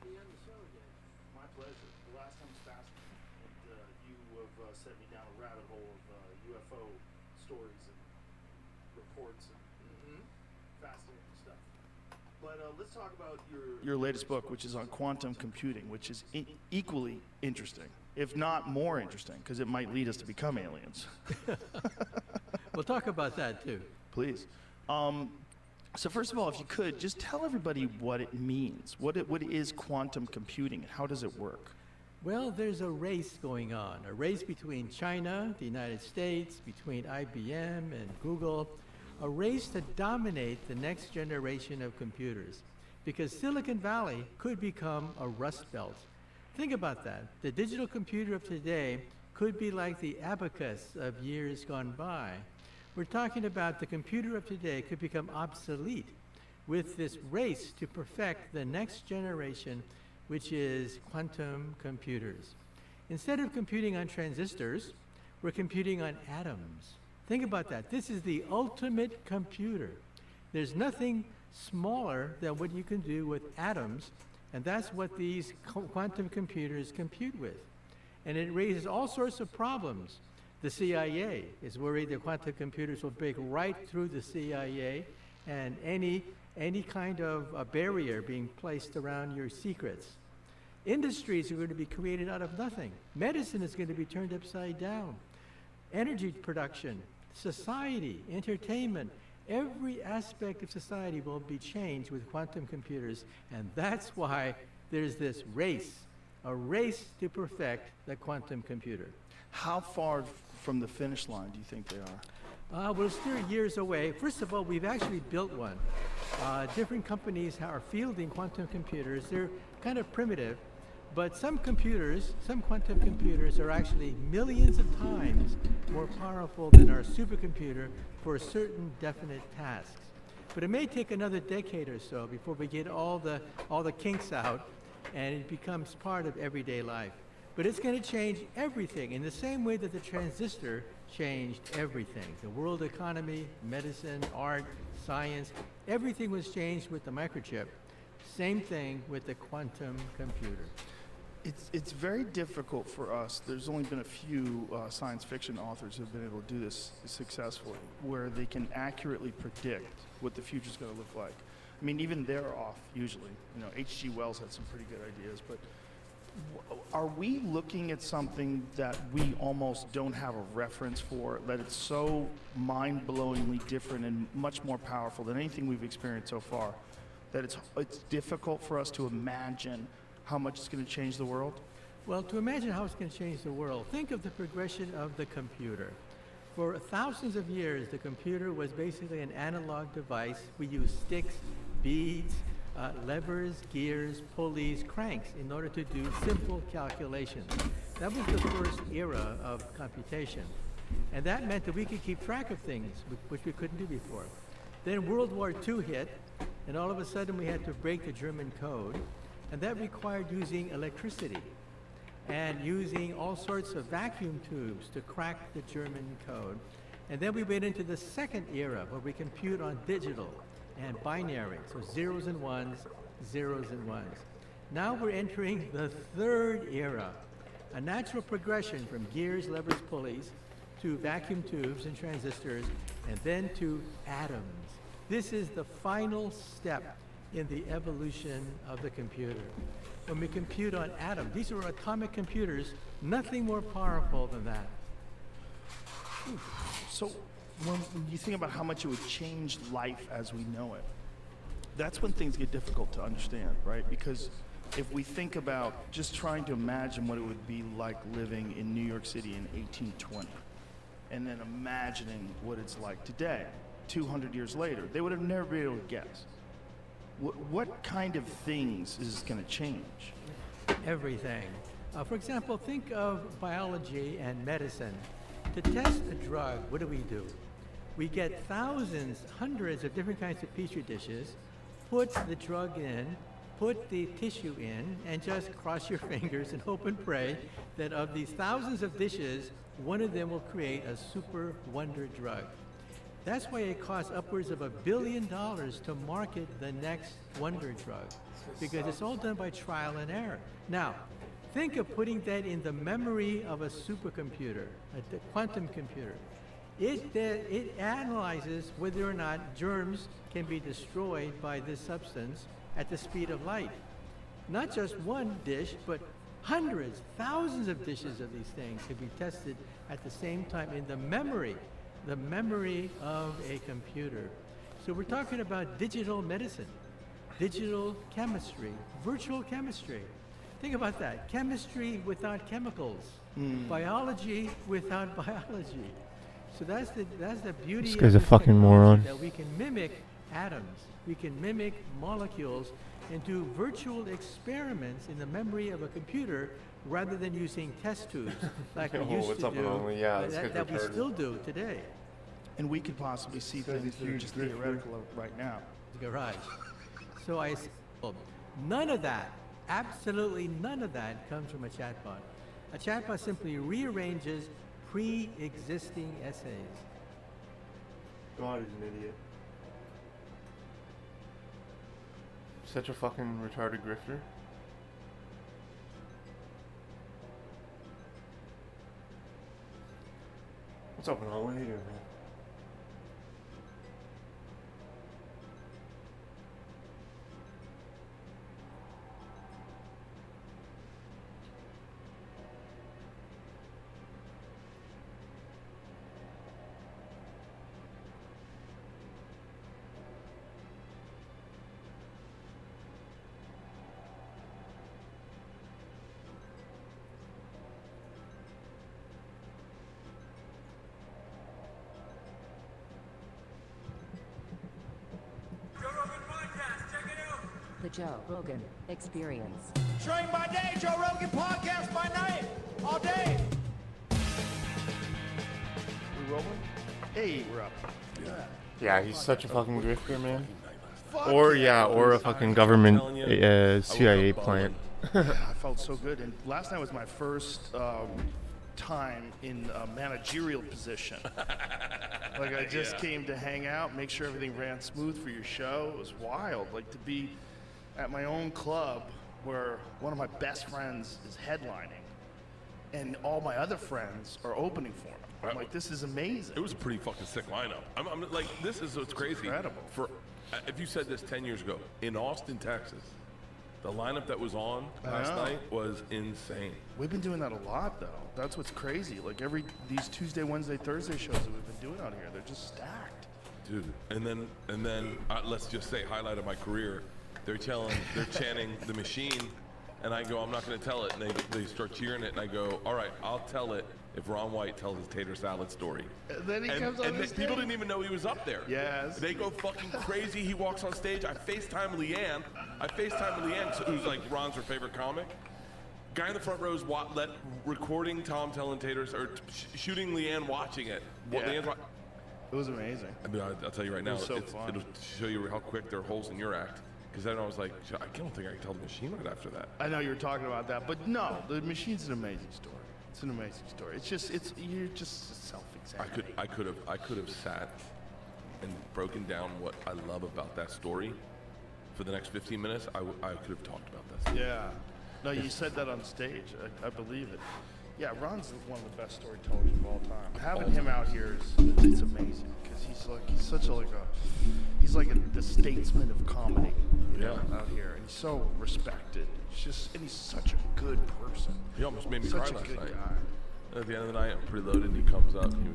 me on the show again. My pleasure. The last time was fascinating. And you have sent me down a rabbit hole of UFO stories and reports and fascinating stuff. But let's talk about your latest book, which is on quantum computing, which is equally interesting, if not more interesting, because it might lead us to become aliens. We'll talk about that too. Please. So first of all, if you could, just tell everybody what it means. What is quantum computing and how does it work? Well, there's a race going on, a race between China, the United States, between IBM and Google, a race to dominate the next generation of computers, because Silicon Valley could become a rust belt. Think about that. The digital computer of today could be like the abacus of years gone by. We're talking about the computer of today could become obsolete with this race to perfect the next generation, which is quantum computers. Instead of computing on transistors, we're computing on atoms. Think about that. This is the ultimate computer. There's nothing smaller than what you can do with atoms, and that's what these quantum computers compute with. And it raises all sorts of problems. The CIA is worried that quantum computers will break right through the CIA and any kind of a barrier being placed around your secrets. Industries are going to be created out of nothing. Medicine is going to be turned upside down. Energy production, society, entertainment, every aspect of society will be changed with quantum computers, and that's why there's this race, a race to perfect the quantum computer. How far from the finish line do you think they are? We're still years away. First of all, we've actually built one. Different companies are fielding quantum computers. They're kind of primitive, but some quantum computers are actually millions of times more powerful than our supercomputer for certain definite tasks. But it may take another decade or so before we get all the kinks out and it becomes part of everyday life. But it's going to change everything in the same way that the transistor changed everything. The world economy, medicine, art, science, everything was changed with the microchip. Same thing with the quantum computer. It's very difficult for us. There's only been a few science fiction authors who have been able to do this successfully, where they can accurately predict what the future's going to look like. I mean, even they're off usually. You know, H.G. Wells had some pretty good ideas, but are we looking at something that we almost don't have a reference for, that it's so mind-blowingly different and much more powerful than anything we've experienced so far, that it's difficult for us to imagine how much it's going to change the world? Well, to imagine how it's going to change the world, think of the progression of the computer. For thousands of years, the computer was basically an analog device. We used sticks, beads, levers, gears, pulleys, cranks in order to do simple calculations. That was the first era of computation. And that meant that we could keep track of things, which we couldn't do before. Then World War II hit, and all of a sudden we had to break the German code, and that required using electricity and using all sorts of vacuum tubes to crack the German code. And then we went into the second era where we compute on digital and binary, so zeros and ones, zeros and ones. Now we're entering the third era, a natural progression from gears, levers, pulleys, to vacuum tubes and transistors, and then to atoms. This is the final step in the evolution of the computer. When we compute on atoms, these are atomic computers, nothing more powerful than that. So when you think about how much it would change life as we know it, that's when things get difficult to understand, right? Because if we think about just trying to imagine what it would be like living in New York City in 1820, and then imagining what it's like today, 200 years later, they would have never been able to guess. What kind of things is going to change? Everything. For example, think of biology and medicine. To test a drug, what do? We get thousands, hundreds of different kinds of petri dishes, put the drug in, put the tissue in, and just cross your fingers and hope and pray that of these thousands of dishes, one of them will create a super wonder drug. That's why it costs upwards of $1 billion to market the next wonder drug, because it's all done by trial and error. Now, think of putting that in the memory of a supercomputer, a quantum computer. It analyzes whether or not germs can be destroyed by this substance at the speed of light. Not just one dish, but hundreds, thousands of dishes of these things can be tested at the same time in the memory of a computer. So we're talking about digital medicine, digital chemistry, virtual chemistry. Think about that. Chemistry without chemicals, biology without biology. So that's the beauty This of guy's a this fucking technology, moron. that we can mimic atoms, we can mimic molecules, and do virtual experiments in the memory of a computer rather than using test tubes like we used what's to up, do, Lonely? Yeah, this guy's that we retarded. still do today. And we could possibly see things that are just theoretical right now. The garage. So well, none of that, absolutely none of that comes from a chatbot. A chatbot simply rearranges pre-existing essays. God, he's an idiot. Such a fucking retarded grifter. What's up, Nolan? What are you doing, man? The Joe Rogan Experience. Train by day, Joe Rogan podcast by night, all day. We rolling? Hey, we're up. Yeah, he's such a fucking grifter, man. Fuck Or a fucking government CIA plant. I felt so good. And last night was my first time in a managerial position. Like I just came to hang out, make sure everything ran smooth for your show. It was wild. Like to be at my own club where one of my best friends is headlining and all my other friends are opening for him. I'm like, this is amazing. It was a pretty fucking sick lineup. I'm like, this is what's crazy. Incredible. For if you said this 10 years ago in Austin, Texas, the lineup that was on last night was insane. We've been doing that a lot, though. That's what's crazy. Like these Tuesday, Wednesday, Thursday shows that we've been doing out here, they're just stacked. Dude, and then let's just say highlight of my career, they're chanting the machine, and I go, I'm not going to tell it, and they start cheering it, and I go, all right, I'll tell it if Ron White tells his tater salad story. And then he comes on the stage. People didn't even know he was up there. Yes. They go fucking crazy. He walks on stage. I FaceTime Leanne, who's like Ron's her favorite comic. Guy in the front row is recording Tom telling taters, or shooting Leanne watching it. Yeah. It was amazing. I mean, I'll tell you right now, was so fun. it'll show you how quick there are holes in your act. Because then I was like, I don't think I can tell the machine right after that. I know you were talking about that, but no, the machine's an amazing story. It's an amazing story. You're just self-examining. I could have sat and broken down what I love about that story for the next 15 minutes. I could have talked about that story. Yeah. No, you said that on stage. I believe it. Yeah, Ron's one of the best storytellers of all time. Having him out here it's amazing because he's like the statesman of comedy, you know, out here, and he's so respected. He's such a good person. He almost made me Such cry a last good night. guy. At the end of the night, I'm preloaded. He comes up. And he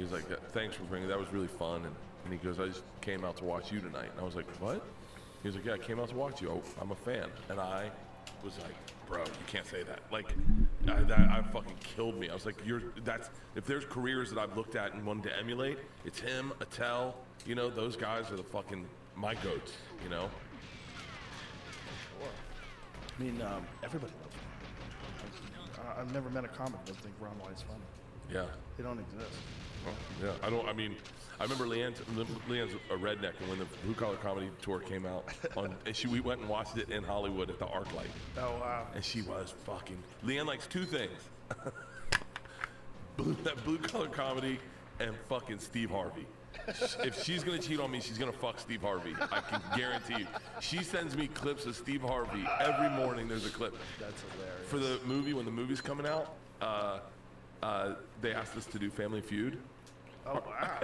was like, thanks for bringing. That was really fun. And he goes, I just came out to watch you tonight. And I was like, what? He was like, yeah, I came out to watch you. Oh, I'm a fan. And I was like, bro, you can't say that. Like, that fucking killed me. I was like, if there's careers that I've looked at and wanted to emulate, it's him, Attell, those guys are my goats, I mean, everybody loves him. I've never met a comic that doesn't think Ron White's funny. Yeah. They don't exist. Well, yeah, I remember Leanne's a redneck, and when the Blue Collar Comedy Tour came out, we went and watched it in Hollywood at the ArcLight. Oh, wow. And she was fucking... Leanne likes two things. That Blue Collar Comedy and fucking Steve Harvey. If she's gonna cheat on me, she's gonna fuck Steve Harvey. I can guarantee you. She sends me clips of Steve Harvey every morning. There's a clip. That's hilarious. For the movie, when the movie's coming out, they asked us to do Family Feud. Oh, wow.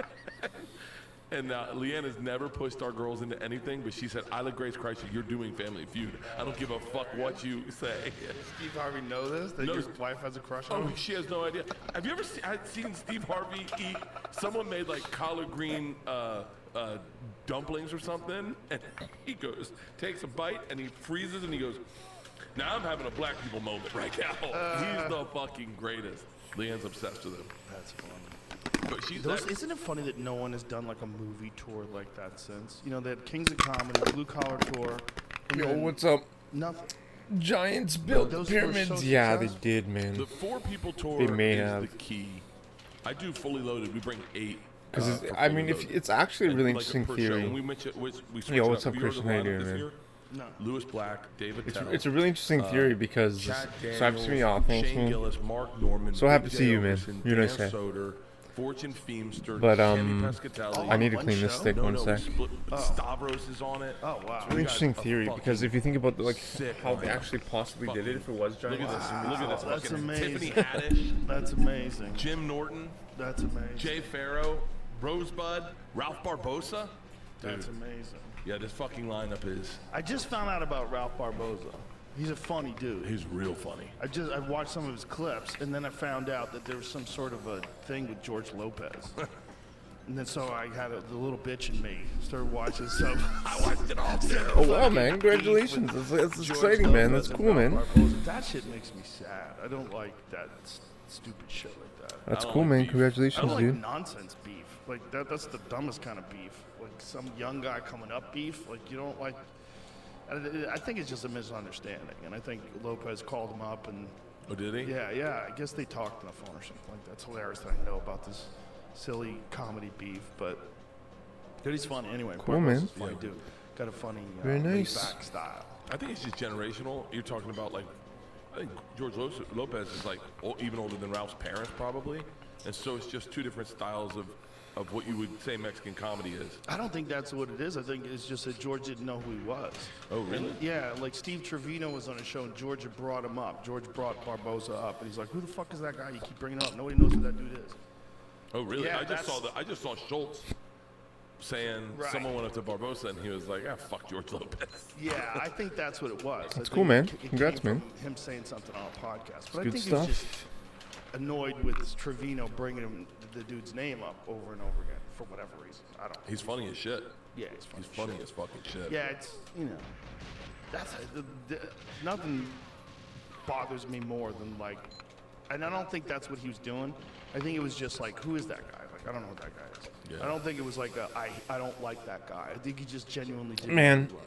And Leanne has never pushed our girls into anything, but she said, I love Grace Kreischer, you're doing Family Feud. I don't give a fuck what you say. Does Steve Harvey know this? That No. your wife has a crush on Oh, him? she has no idea. Have you ever seen Steve Harvey eat? Someone made like collard green dumplings or something, and he goes, takes a bite, and he freezes, and he goes, now I'm having a black people moment right now. He's the fucking greatest. Leanne's obsessed with him. That's funny. But she's Isn't it funny that no one has done like a movie tour like that since? You know, they had Kings of Comedy, Blue Collar Tour. and Yo, then what's up? Nothing. Giants built those the were pyramids. so Yeah, they successful. did, man. the 4 people tour They may is have. the key. I do Fully Loaded. We bring 8. Because for I Fully mean, if Loaded. it's actually a And really like interesting per show. theory. And we switch Yo, it what's up, Have you heard Christian? of How you the doing, lineup this man? year? No. Lewis Black, David Tell, It's a really interesting theory because Chad Daniels, so happy to see you all. Thanks, Shane man. Gillis, Mark Norman, So happy Big to see J you, man. Ogerson, You're nice Dan guy. Soder, Fortune Feemster, But, Kenny Pescatelli. I need to one clean this show? stick no, one no, sec. Stavros is on it. Oh, wow. Really interesting theory because if you think about like sick how they lineup. actually possibly did it if it was Look Giants. at this. Look at this. That's Fucking amazing. Tiffany Haddish, That's amazing. Jim Norton, That's amazing. Jay Farrow, Rosebud, Ralph Barbosa. That's Dude. amazing. Yeah, this fucking lineup is. I just found out about Ralph Barbosa. He's a funny dude. He's real funny. I watched some of his clips, and then I found out that there was some sort of a thing with George Lopez. And then so I had the little bitch in me started watching some. I watched it all too. Oh wow, man! Congratulations! That's exciting, man. That's cool, man. That shit makes me sad. I don't like that stupid shit like that. That's I don't cool, like man. beef. I Congratulations, don't like dude. nonsense beef. Like that's the dumbest kind of beef. Like some young guy coming up beef. Like you don't like. I think it's just a misunderstanding, and I think Lopez called him up and. Oh, did he? Yeah. I guess they talked on the phone or something like that. That's hilarious that I know about this silly comedy beef, but he's funny anyway. Cool, Barbosa's man. a funny dude. Got a funny, Very nice. laid-back style. I think it's just generational. You're talking about like, I think George Lopez is like even older than Ralph's parents probably, and so it's just 2 different styles of what you would say Mexican comedy is. I don't think that's what it is. I think it's just that George didn't know who he was. Oh, really? And, yeah, like Steve Trevino was on a show and George had brought him up. George brought Barbosa up, and he's like, "Who the fuck is that guy you keep bringing up? Nobody knows who that dude is." Oh, really? Yeah, I just saw Schultz saying Right. someone went up to Barbosa and he was like, "Ah, fuck George Lopez." Yeah, I think that's what it was. That's I cool, think man. it Congrats, came man. from him saying something on a podcast. But I good think he stuff. was just annoyed with Trevino bringing the dude's name up over and over again for whatever reason. I don't. He's funny as shit. Yeah, he's funny. He's funny as fucking shit. Yeah, it's that's nothing bothers me more than like, and I don't think that's what he was doing. I think it was just like, who is that guy? Like, I don't know what that guy is. Yeah. I don't think it was like I don't like that guy. I think he just genuinely didn't. Man, know who he was.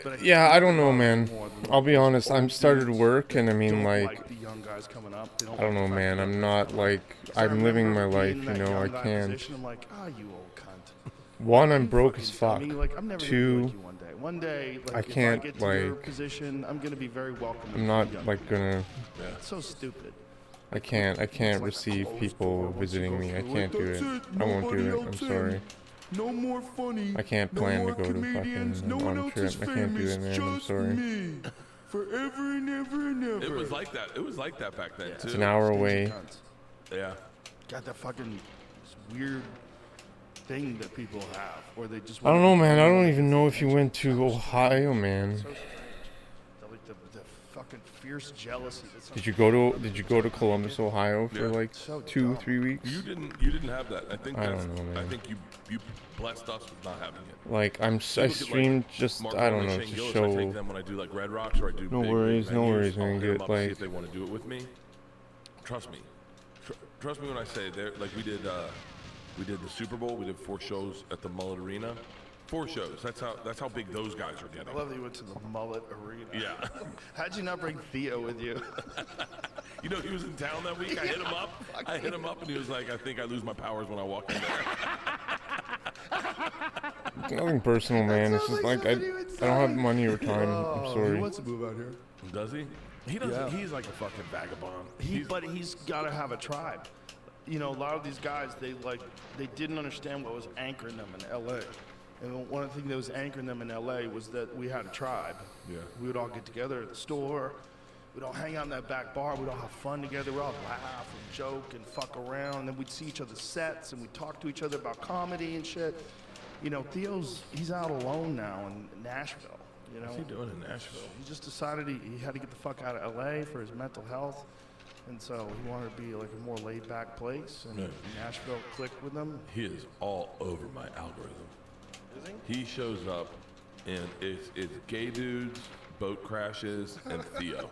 But I think Yeah, it I don't know, bothers me man. more than, I'll be those honest. I'm old started dudes work, and I that mean, don't like, the young guys coming up. They don't I don't know, like the fact man. that- I'm not like 'Cause I I'm living my remember life. being in You that know, I young guy can't. position, I'm like, you old cunt. One, I'm You broke fucking as fuck. dummy. Like, I'm never gonna be Two, like you one day. One day, like, I if can't, I get to your like- position, I'm gonna be very welcome. I'm not like gonna. It's so stupid. I can't receive people visiting me. I can't do it. I won't do it. I'm sorry. No more funny. I can't plan to go to fucking on a trip. I can't do it, man. I'm sorry. Forever and ever and ever. It was like that. It was like that back then It's too. an hour away. Yeah. Got that fucking weird thing that people have, where they just. I don't know, man. I don't even know if you went to Ohio, man. So strange. Like the fucking fierce jealousy. That's Did you go to Columbus, Ohio for Yeah. like So 2-3 weeks? You didn't have that. I think I that's, don't know, man. I think you blessed us with not having it. Like I Look at, like, streamed just Mark I don't Norman, know Shane to Gillis, I show. take them when I do like Red Rocks or I do No big worries, no venues. worries, I'll man. hit them Get, up and see like- if they want to do it with me. Trust me. Trust me when I say they're like we did the Super Bowl. We did 4 shows at the Mullet Arena. 4 shows. That's how big those guys are I getting. love that you went to the Mullet Arena. Yeah. How'd you not bring Theo with you? You know, he was in town that week. I hit him up, and he was like, "I think I lose my powers when I walk in there." Nothing personal, man. It's just like I don't have money or time. I'm sorry. to move out here. Does he? He doesn't. Yeah. He's like a fucking vagabond. But he's got to have a tribe. you know, a lot of these guys, they didn't understand what was anchoring them in LA. And one of the things that was anchoring them in LA was that we had a tribe. Yeah. We would all get together at the store. We'd all hang out in that back bar. We'd all have fun together. We'd all laugh and joke and fuck around. And then we'd see each other's sets and we'd talk to each other about comedy and shit. You know, he's out alone now in Nashville. You know, What's he doing in Nashville? he just decided he had to get the fuck out of LA for his mental health. And so he wanted to be like a more laid back place. And Yeah. Nashville clicked with him. He is all over my algorithm. Is he? He shows up, and it's gay dudes, boat crashes, and Theo.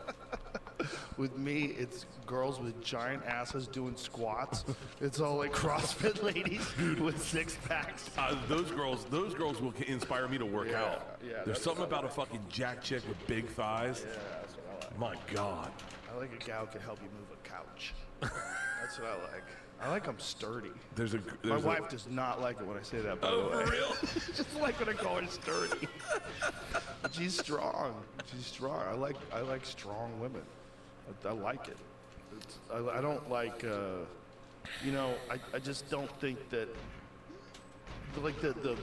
With me, it's girls with giant asses doing squats. It's all like CrossFit ladies with six packs. Those girls will inspire me to work Yeah, out. yeah, There's that's something what I about a fucking jack chick with big thighs. Yeah, that's what I like. My God. I like a gal who can help you move a couch. That's what I like. I like them sturdy. My wife does not like it when I say that, by the way. For real? Just like when I call her sturdy. She's strong. She's strong. I like strong women. I like it. I don't like, you know, I just don't think that, like the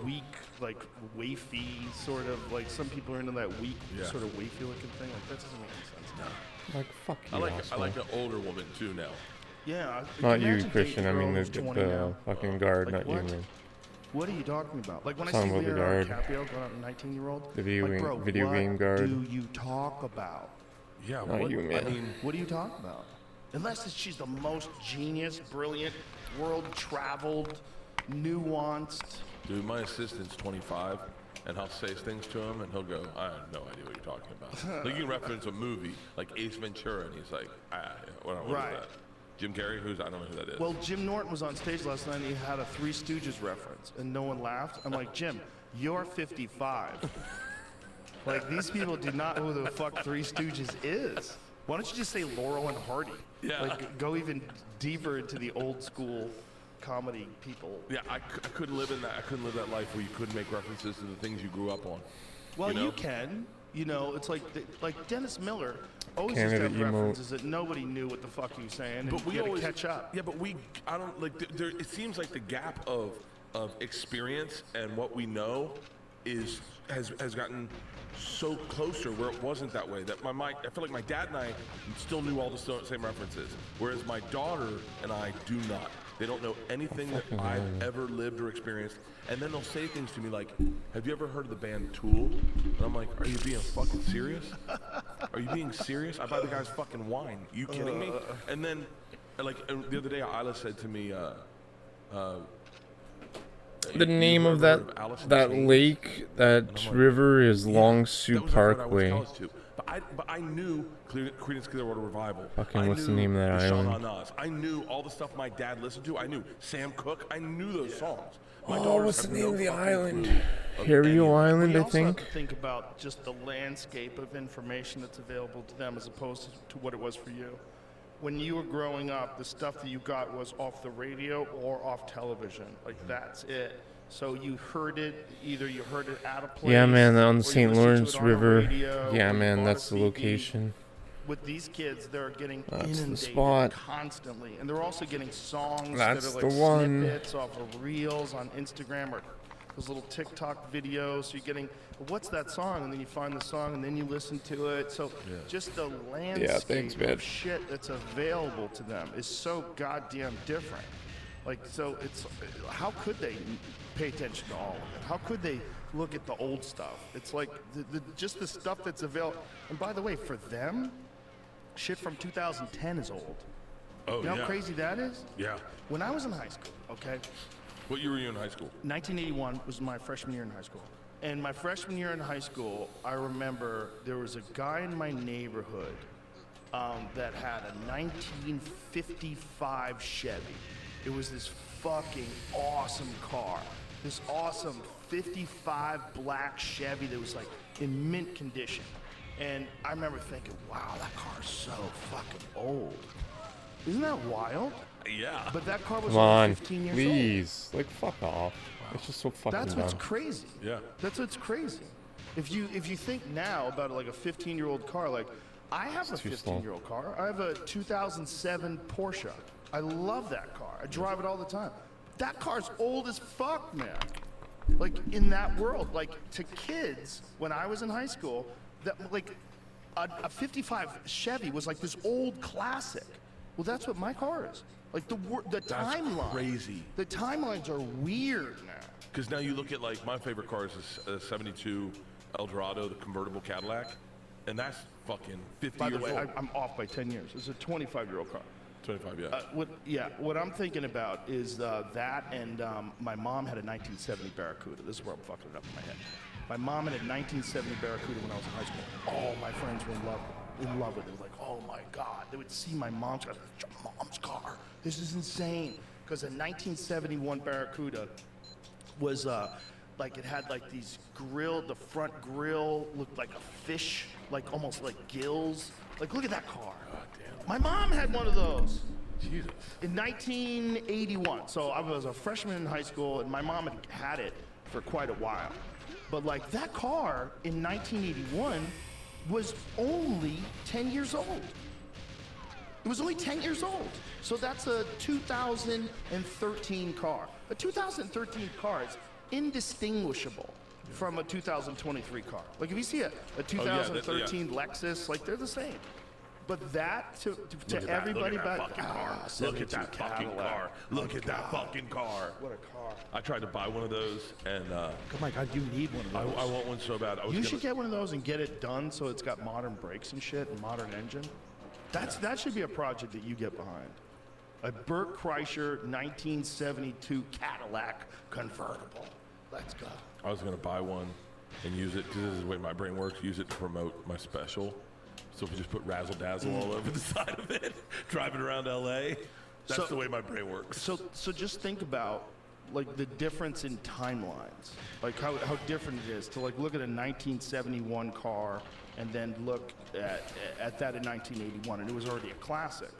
weak, like wafy sort of, like some people are into that weak sort of wafy looking thing. Like that doesn't make any sense. No. Like, fuck you, I asshole. like an older woman too now. Yeah. Not you, imagine Christian. I dating a mean girl the, who's 20 now. fucking guard, Like not what? you, man. What are you talking about? Like when I Talking see about the Leonardo guard. DiCaprio going out a 19-year-old, The video like, game- bro, video what game guard. do you talk about? Yeah, Not what, you, man. I mean, What do you talk about? Unless she's the most genius, brilliant, world-traveled, nuanced. dude, my assistant's 25, and I'll say things to him, and he'll go, I have no idea what you're talking about. Like, you can reference a movie, like Ace Ventura, and he's like, what is Right. that? Jim Carrey? I don't know who that is. Well, Jim Norton was on stage last night and he had a Three Stooges reference and no one laughed. I'm like, Jim, you're 55. Like, these people do not know who the fuck Three Stooges is. Why don't you just say Laurel and Hardy? Yeah. Like, go even deeper into the old school comedy people. Yeah, I couldn't live in that. I couldn't live that life where you couldn't make references to the things you grew up on. Well, you know? you can. You know, it's like Dennis Miller always Canada used to have emo. references that nobody knew what the fuck he was saying, and But we you had always to catch up. Yeah, but I don't like. There, it seems like the gap of experience and what we know has gotten so closer where it wasn't that way. That I feel like my dad and I still knew all the same references, whereas my daughter and I do not. They don't know anything that I've ever lived or experienced. And then they'll say things to me like, have you ever heard of the band Tool? And I'm like, are you being fucking serious? Are you being serious? I buy the guy's fucking wine. Are you kidding me? And then, like, the other day, Isla said to me, The name of that lake, that river is Long Sioux Parkway. But I knew Creedence Clearwater Revival. Fucking I what's the knew name of that Sean island? on Us. I knew all the stuff my dad listened to. I knew Sam Cooke. I knew those songs. My Oh, daughters what's the have name no of the fucking island? clue of any Harrio of it. Island, We I also have think. to think about just the landscape of information that's available to them as opposed to what it was for you. When you were growing up, the stuff that you got was off the radio or off television. Like, that's it. So you heard it, either you heard it at a place. Yeah, man, on or the you St. listened to Lawrence it on a River. radio, Yeah, or you man, bought a that's the CD. location. With these kids, they're getting That's the inundated spot. constantly, and they're also getting songs That's that are like the one. snippets off of reels on Instagram or those little TikTok videos. So you're getting, what's that song? And then you find the song, and then you listen to it. So just the landscape thanks, man. of shit that's available to them is so goddamn different. Like, so it's, how could they pay attention to all of it? How could they look at the old stuff? It's like just the stuff that's available. And by the way, for them, shit from 2010 is old. Oh, You know yeah. how crazy that is? Yeah. When I was in high school, okay, What year were you in high school? 1981 was my freshman year in high school. And my freshman year in high school, I remember there was a guy in my neighborhood that had a 1955 Chevy. It was this fucking awesome car. This awesome 55 black Chevy that was like in mint condition. And I remember thinking, wow, that car's so fucking old. Isn't that wild? Yeah. But that car was Come only on, 15 years old. please. Like, fuck off. It's just so fucking That's dumb. what's crazy. Yeah. That's what's crazy. If you think now about like a 15-year-old car, like I have a too slow. 15-year-old car. I have a 2007 Porsche. I love that car. I drive it all the time. That car's old as fuck, man. Like in that world, like to kids when I was in high school, that like a 55 Chevy was like this old classic. Well, that's what my car is. Like the timeline. Crazy. The timelines are weird now. Because now you look at like my favorite car is a '72 Eldorado, the convertible Cadillac, and that's fucking 50 By the years way, old. I'm off by 10 years. It's a 25-year-old car. 25, yeah. What I'm thinking about is that, and my mom had a 1970 Barracuda. This is where I'm fucking it up in my head. My mom had a 1970 Barracuda when I was in high school. All my friends were in love with it. They were like, oh my God. They would see my mom's car. Your mom's car. This is insane. Because a 1971 Barracuda was like it had like these the front grill looked like a fish, like almost like gills. Like look at that car. God damn. My mom had one of those. Jesus. In 1981. So I was a freshman in high school, and my mom had it for quite a while. But like that car in 1981 was only 10 years old. It was only 10 years old. So that's a 2013 car. A 2013 car is indistinguishable from a 2023 car. Like if you see a 2013 Lexus, like they're the same. But that to everybody back. Look at that fucking car. Look at that fucking car. What a car. I tried to buy one of those, and Oh my God, you need one of those. I want one so bad. You should get one of those and get it done so it's got modern brakes and shit and modern engine. That should be a project that you get behind. A Burt Kreischer 1972 Cadillac convertible. Let's go. I was gonna buy one and use it because this is the way my brain works. Use it to promote my special. So if we just put razzle dazzle all over the side of it, driving around LA. That's the way my brain works. So just think about like the difference in timelines, like how different it is to like look at a 1971 car and then look at that in 1981, and it was already a classic.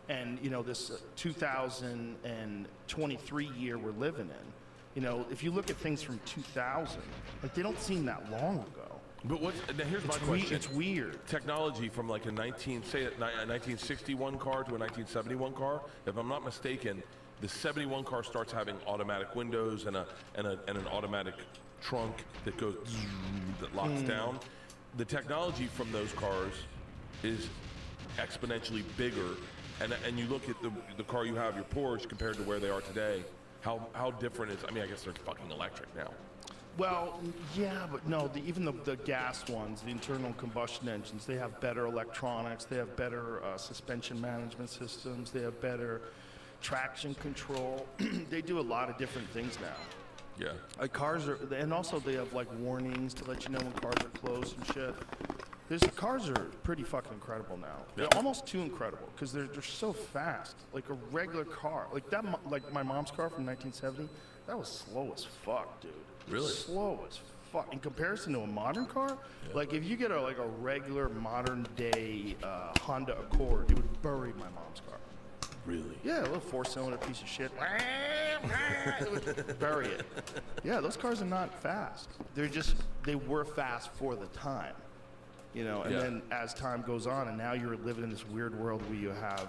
And you know this 2023 year we're living in, you know, if you look at things from 2000, like they don't seem that long ago. But now here's my question. It's weird. Technology from like a 1961 car to a 1971 car. If I'm not mistaken, the 71 car starts having automatic windows and an automatic trunk that goes that locks down. The technology from those cars is exponentially bigger. And you look at the car you have, your Porsche, compared to where they are today. How different is? I mean, I guess they're fucking electric now. Well, yeah, but no, even the gas ones, the internal combustion engines, they have better electronics, they have better suspension management systems, they have better traction control. They do a lot of different things now. Yeah. Like cars are, and also they have like warnings to let you know when cars are closed and shit. Cars are pretty fucking incredible now. Yeah. They're almost too incredible because they're so fast. Like a regular car, like my mom's car from 1970, that was slow as fuck, dude. Really? Slow as fuck. In comparison to a modern car, like if you get a regular modern day Honda Accord, it would bury my mom's car. Really? Yeah, a little four-cylinder piece of shit. It would bury it. Yeah, those cars are not fast. They were fast for the time. You know, and then as time goes on, and now you're living in this weird world where you have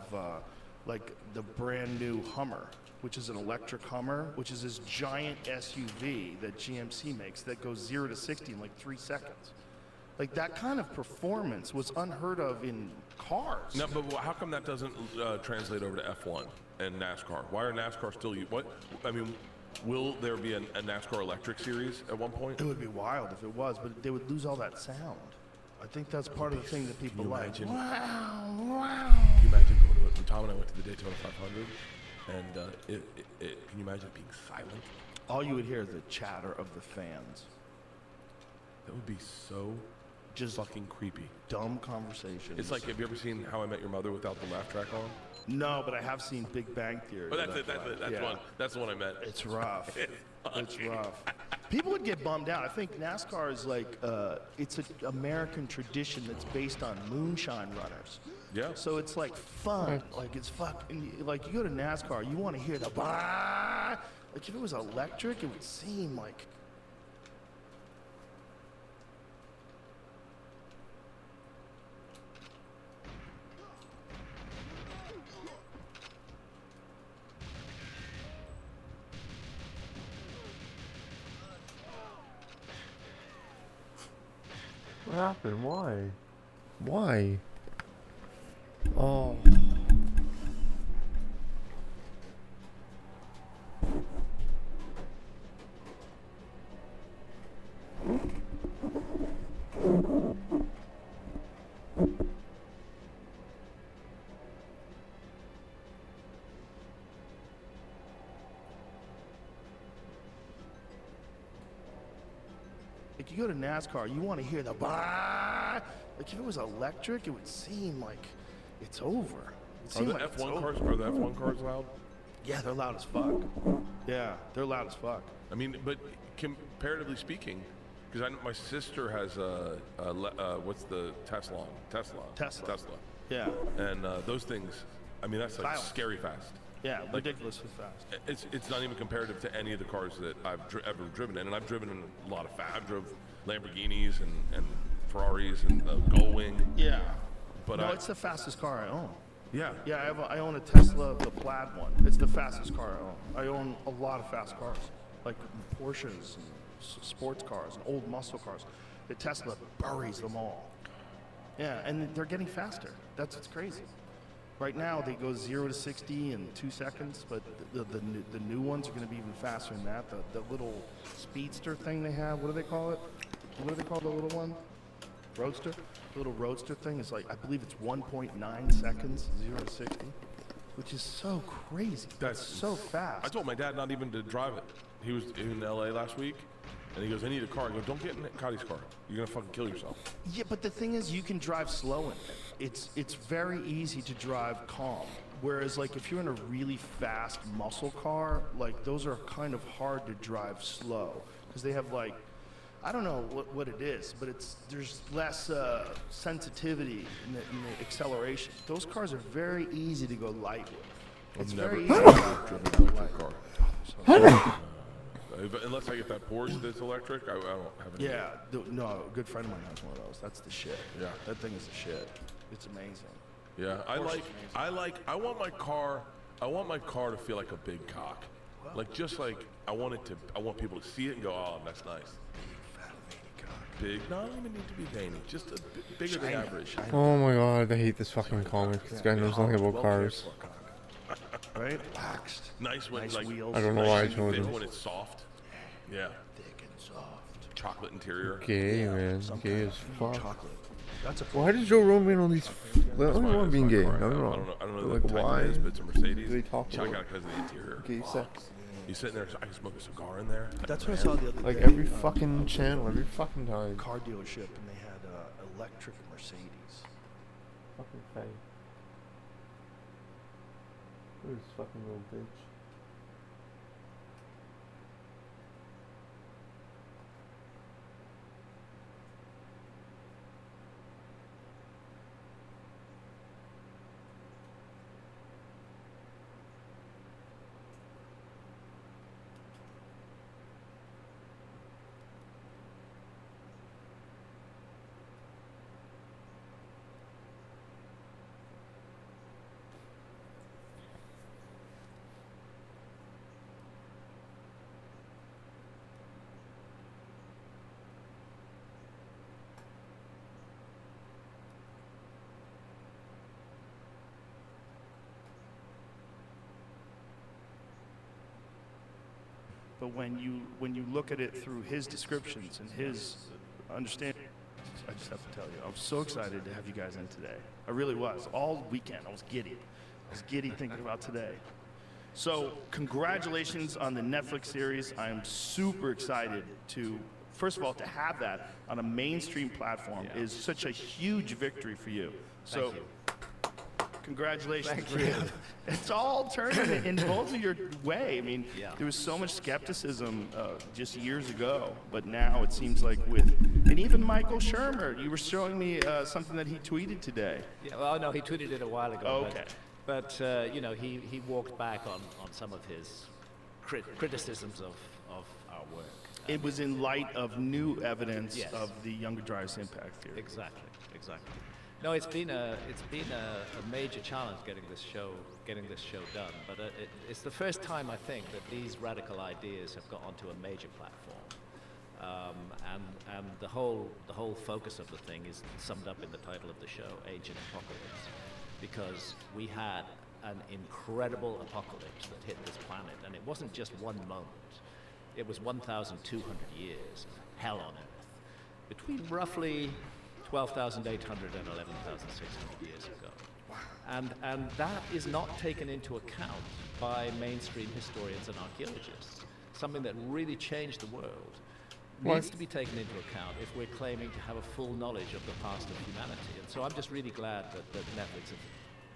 like the brand new Hummer, which is an electric Hummer, which is this giant SUV that GMC makes that goes 0 to 60 in like 3 seconds. Like that kind of performance was unheard of in cars. No, but how come that doesn't translate over to F1 and NASCAR? Why are NASCAR still? What? I mean, will there be a NASCAR electric series at one point? It would be wild if it was, but they would lose all that sound. I think that's part of the thing that people like. Imagine, wow. Can you imagine going to it? When Tom and I went to the Daytona 500, and can you imagine it being silent? All you would hear is the chatter of the fans. That would be so just fucking creepy. Dumb conversations. It's like, have you ever seen How I Met Your Mother without the laugh track on? No, but I have seen Big Bang Theory. Oh, that's it. That's the one I meant. It's rough. It's rough. People would get bummed out. I think NASCAR is like, it's an American tradition that's based on moonshine runners. Yeah. So it's like fun. Like it's fucking, like you go to NASCAR, you want to hear the bah! Like if it was electric, it would seem like. What happened? Why? Why? Oh. Like you go to NASCAR, you want to hear the bah. Like if it was electric, it would seem like it's over. It Are seemed the like it's F1 over. cars? Are the F1 cars loud? Yeah, they're loud as fuck. Yeah, they're loud as fuck. I mean, but comparatively speaking, because my sister has what's the Tesla? Tesla. Yeah, And those things, I mean, that's like Silent. scary fast. yeah, Like- ridiculously fast. It's not even comparative to any of the cars that I've ever driven in, and I've driven in a lot of I've drove Lamborghinis and Ferraris and Gullwing. Yeah. But No, it's the fastest car I own. yeah. Yeah, I own a Tesla, the plaid one. It's the fastest car I own. I own a lot of fast cars, like Porsches and sports cars and old muscle cars. The Tesla buries them all. Yeah, and they're getting faster. That's what's crazy. Right now, they go 0 to 60 in 2 seconds, but the new ones are going to be even faster than that. The little speedster thing they have, what do they call it? What do they call the little one? Roadster? The little roadster thing is like, I believe it's 1.9 seconds, 0 to 60, which is so crazy. That's so fast. I told my dad not even to drive it. He was in LA last week, and he goes, "I need a car." I go, "Don't get in Cotty's car. You're gonna fucking kill yourself." Yeah, but the thing is, you can drive slow in it. It's very easy to drive calm. Whereas, like, if you're in a really fast muscle car, like, those are kind of hard to drive slow. Because they have, like, I don't know what it is, but there's less sensitivity in the acceleration. Those cars are very easy to go light with. It's very easy to driven an electric car. Unless I get that Porsche that's electric, I don't have any. Yeah, no, a good friend of mine has one of those. That's the shit. Yeah. That thing is the shit. It's amazing. Yeah, I want my car to feel like a big cock. Like just like I want people to see it and go, "Oh, that's nice." Big, not even need to be veiny, just a bigger than average. Oh my god, I hate this fucking comic. This guy knows nothing about cars. Right? Waxed. Nice when Nice like wheels. I don't know why I thick chose him. when it's soft. Yeah, Thick and soft. chocolate interior. Gay, man. Some Gay kind as of fuck. chocolate. That's a Why did Joe Rogan make all these? I don't my- want being my gay. car. Nothing I wrong. don't know Like the type why? it is, but it's a Mercedes. do they talk Check about out because of the interior. Gay sex. You sitting there, I can smoke a cigar in there. That's what I saw the other Like day. every fucking channel, every fucking time. car dealership, and they had electric Mercedes. Fucking fake. Who's fucking little bitch? But when you look at it through his descriptions and his understanding, I just have to tell you, I was so excited to have you guys in today. I really was. All weekend, I was giddy. I was giddy thinking about today. So, congratulations on the Netflix series. I am super excited to, first of all, to have that on a mainstream platform is such a huge victory for you. So, congratulations. It's all turning in both of your way. I mean, there was so much skepticism just years ago, but now it seems like and even Michael Shermer, you were showing me something that he tweeted today. Yeah, well, no, he tweeted it a while ago. Oh, okay. But you know, he walked back on some of his criticisms of our work. It was in light of new evidence Yes. of the younger driver's impact theory. Exactly. No, it's been a major challenge getting this show done. But it's the first time I think that these radical ideas have got onto a major platform. and the whole focus of the thing is summed up in the title of the show, Ancient Apocalypse, because we had an incredible apocalypse that hit this planet, and it wasn't just one moment. It was 1,200 years of hell on Earth, between roughly 12,800 and 11,600 years ago. And that is not taken into account by mainstream historians and archaeologists. Something that really changed the world needs to be taken into account if we're claiming to have a full knowledge of the past of humanity. And so I'm just really glad that Netflix have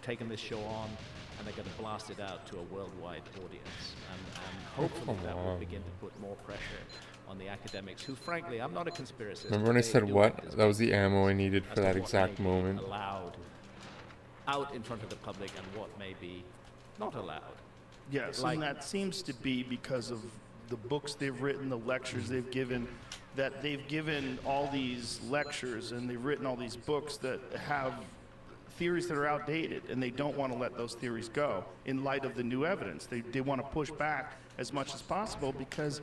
taken this show on, and they're going to blast it out to a worldwide audience. And hopefully that will begin to put more pressure on the academics who, frankly, I'm not a conspiracist. Remember when I said what? That was the ammo I needed for that exact moment. Allowed out in front of the public and what may be not allowed. Yes, and that seems to be because of the books they've written, the lectures they've given, that they've given all these lectures and they've written all these books that have theories that are outdated, and they don't want to let those theories go in light of the new evidence. They want to push back as much as possible because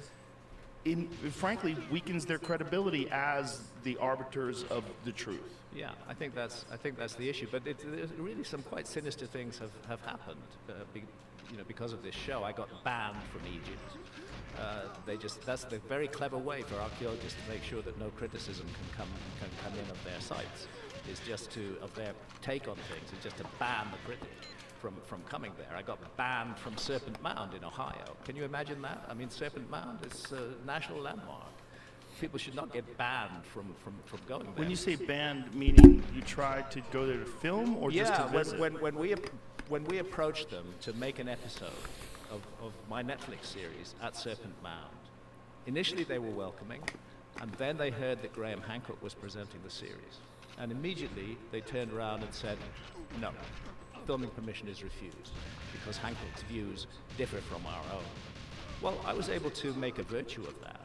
it frankly weakens their credibility as the arbiters of the truth. Yeah, I think that's the issue. But there's really some quite sinister things have happened. Because of this show, I got banned from Egypt. That's the very clever way for archaeologists to make sure that no criticism can come in of their sites, is just of their take on things, is just to ban the critic from coming there. I got banned from Serpent Mound in Ohio. Can you imagine that? I mean, Serpent Mound is a national landmark. People should not get banned from going there. When you say banned, meaning you tried to go there to film or just to visit? When we approached them to make an episode of my Netflix series at Serpent Mound, initially they were welcoming, and then they heard that Graham Hancock was presenting the series. And immediately they turned around and said, no, filming permission is refused because Hancock's views differ from our own. Well, I was able to make a virtue of that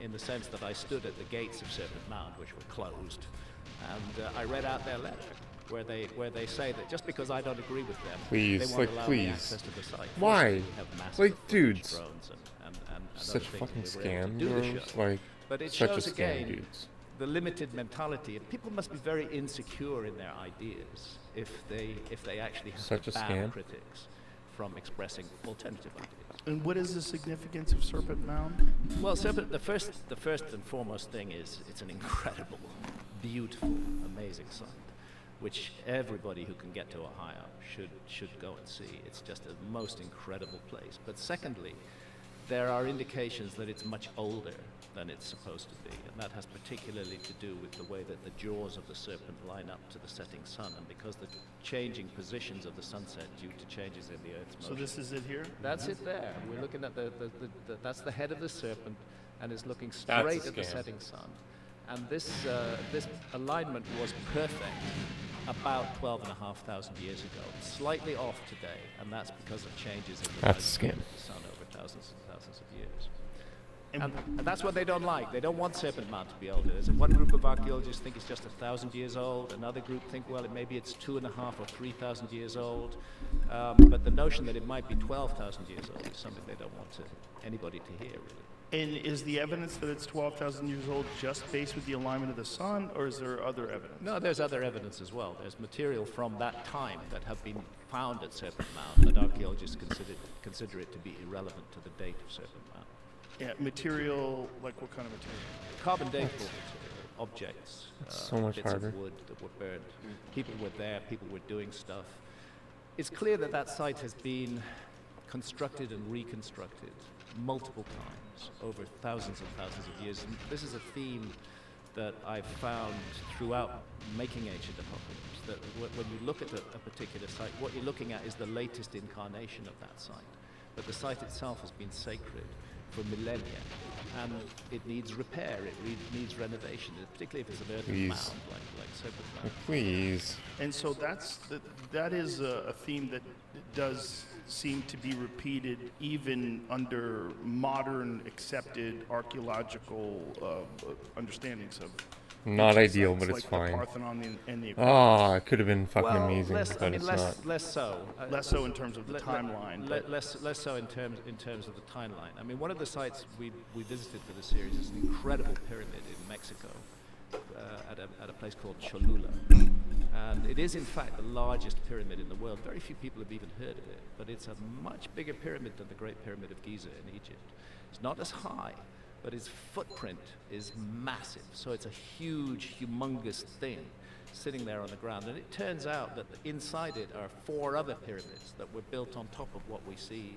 in the sense that I stood at the gates of Serpent Mound, which were closed, and I read out their letter where they say that just because I don't agree with them, they won't allow me access to the site. Why? Like, dudes. And Such a fucking scam, but it such shows a scam, again dudes. the limited mentality. And people must be very insecure in their ideas if they actually have Such to a ban scam. critics from expressing alternative ideas. And what is the significance of Serpent Mound? Well, the first and foremost thing is it's an incredible, beautiful, amazing site, which everybody who can get to Ohio should go and see. It's just a most incredible place. But secondly, there are indications that it's much older than it's supposed to be, and that has particularly to do with the way that the jaws of the serpent line up to the setting sun, and because the changing positions of the sunset due to changes in the Earth's motion. So this is it here? That's it there. We're looking at that's the head of the serpent, and is looking straight at the setting sun. And this alignment was perfect about 12,500 years ago. Slightly off today, and that's because of changes in the That's of the sun over thousands and thousands of years. And that's what they don't like. They don't want Serpent Mound to be older. There's one group of archaeologists think it's just 1,000 years old. Another group think, well, maybe it's 2,500 or 3,000 years old. But the notion that it might be 12,000 years old is something they don't want anybody to hear, really. And is the evidence that it's 12,000 years old just based with the alignment of the sun, or is there other evidence? No, there's other evidence as well. There's material from that time that have been found at Serpent Mound that archaeologists consider it to be irrelevant to the date of Serpent Mound. Yeah, material, like what kind of material? Carbon datable objects, so much bits harder. of wood that were burned. People were there, people were doing stuff. It's clear that that site has been constructed and reconstructed multiple times over thousands and thousands of years. And this is a theme that I've found throughout making Ancient Apocalypse, that when you look at a particular site, what you're looking at is the latest incarnation of that site. But the site itself has been sacred for millennia, and it needs repair, it needs renovation, particularly if it's an earthen mound like Serpent Mound. Please. And so that is a theme that does seem to be repeated even under modern accepted archaeological understandings Not feature ideal, sites but it's like fine. The Parthenon and the Oh, it could have been fucking Well, amazing, less, but it's not. less so. less so in terms of the timeline. but Less so in terms of the timeline. I mean, one of the sites we visited for the series is an incredible pyramid in Mexico, at a place called Cholula, and it is in fact the largest pyramid in the world. Very few people have even heard of it, but it's a much bigger pyramid than the Great Pyramid of Giza in Egypt. It's not as high, but its footprint is massive. So it's a huge, humongous thing sitting there on the ground. And it turns out that inside it are 4 other pyramids that were built on top of what we see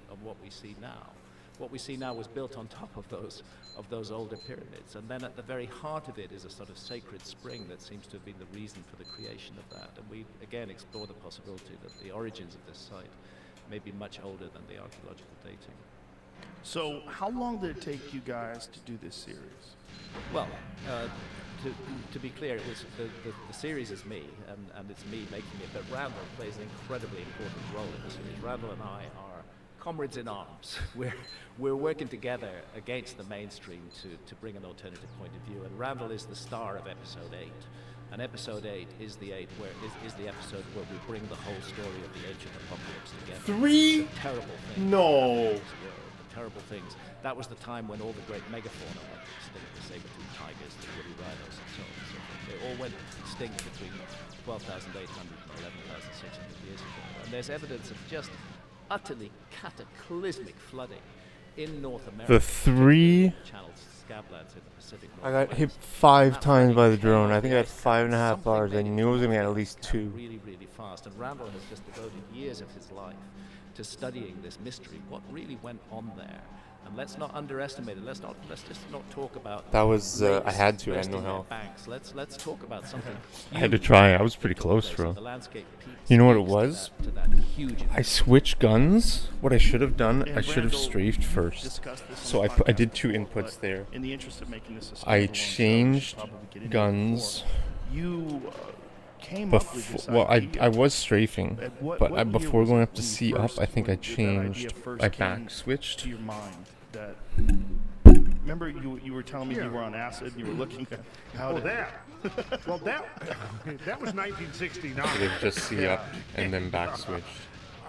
now. What we see now was built on top of those older pyramids. And then at the very heart of it is a sort of sacred spring that seems to have been the reason for the creation of that. And we again explore the possibility that the origins of this site may be much older than the archaeological dating. So how long did it take you guys to do this series? Well, to be clear, it was the series is me, and it's me making it, but Randall plays an incredibly important role in the series. Randall and I are comrades in arms. We're working together against the mainstream to bring an alternative point of view, and Randall is the star of episode 8. And episode 8 is the episode where we bring the whole story of the ancient apocalypse together. 3? Terrible things. No. The terrible things. That was the time when all the great megafauna went extinct, the saber-toothed tigers, the woolly rhinos, and so on and so forth. They all went extinct between 12,800 and 11,600 years ago. And there's evidence of just utterly cataclysmic flooding in North America. The 3. Channel scablands in the Pacific I got hit Northwest. 5 That times by the flooding drone. came I think I had out 5.5 something bars. I made it knew I was gonna get at possible least to 2. really, really fast. And Randall has just devoted years of his life to studying this mystery, what really went on there. And let's not underestimate it. Let's just not talk about. That was, I lakes had to, I had bursting no their health. banks. Let's talk about something. I had to huge try. I was that pretty took close, place, bro. and the landscape peaks You know what it speaks to was? that huge. I switched guns. What I should have done, And I should have Randall strafed first. discussed this on So the I podcast did 2 before, inputs but there. In the interest of making this a I standalone show, we should changed probably get into it guns. more. You came up with this Well, idea. I was strafing, At what but year before was going it up to when you C up, first- I think I when that idea changed. first I came back switched. to your mind that remember you were telling me you were on acid and you were looking at how Oh, to that. Well, that was 1969. Should have just C up and then back switched.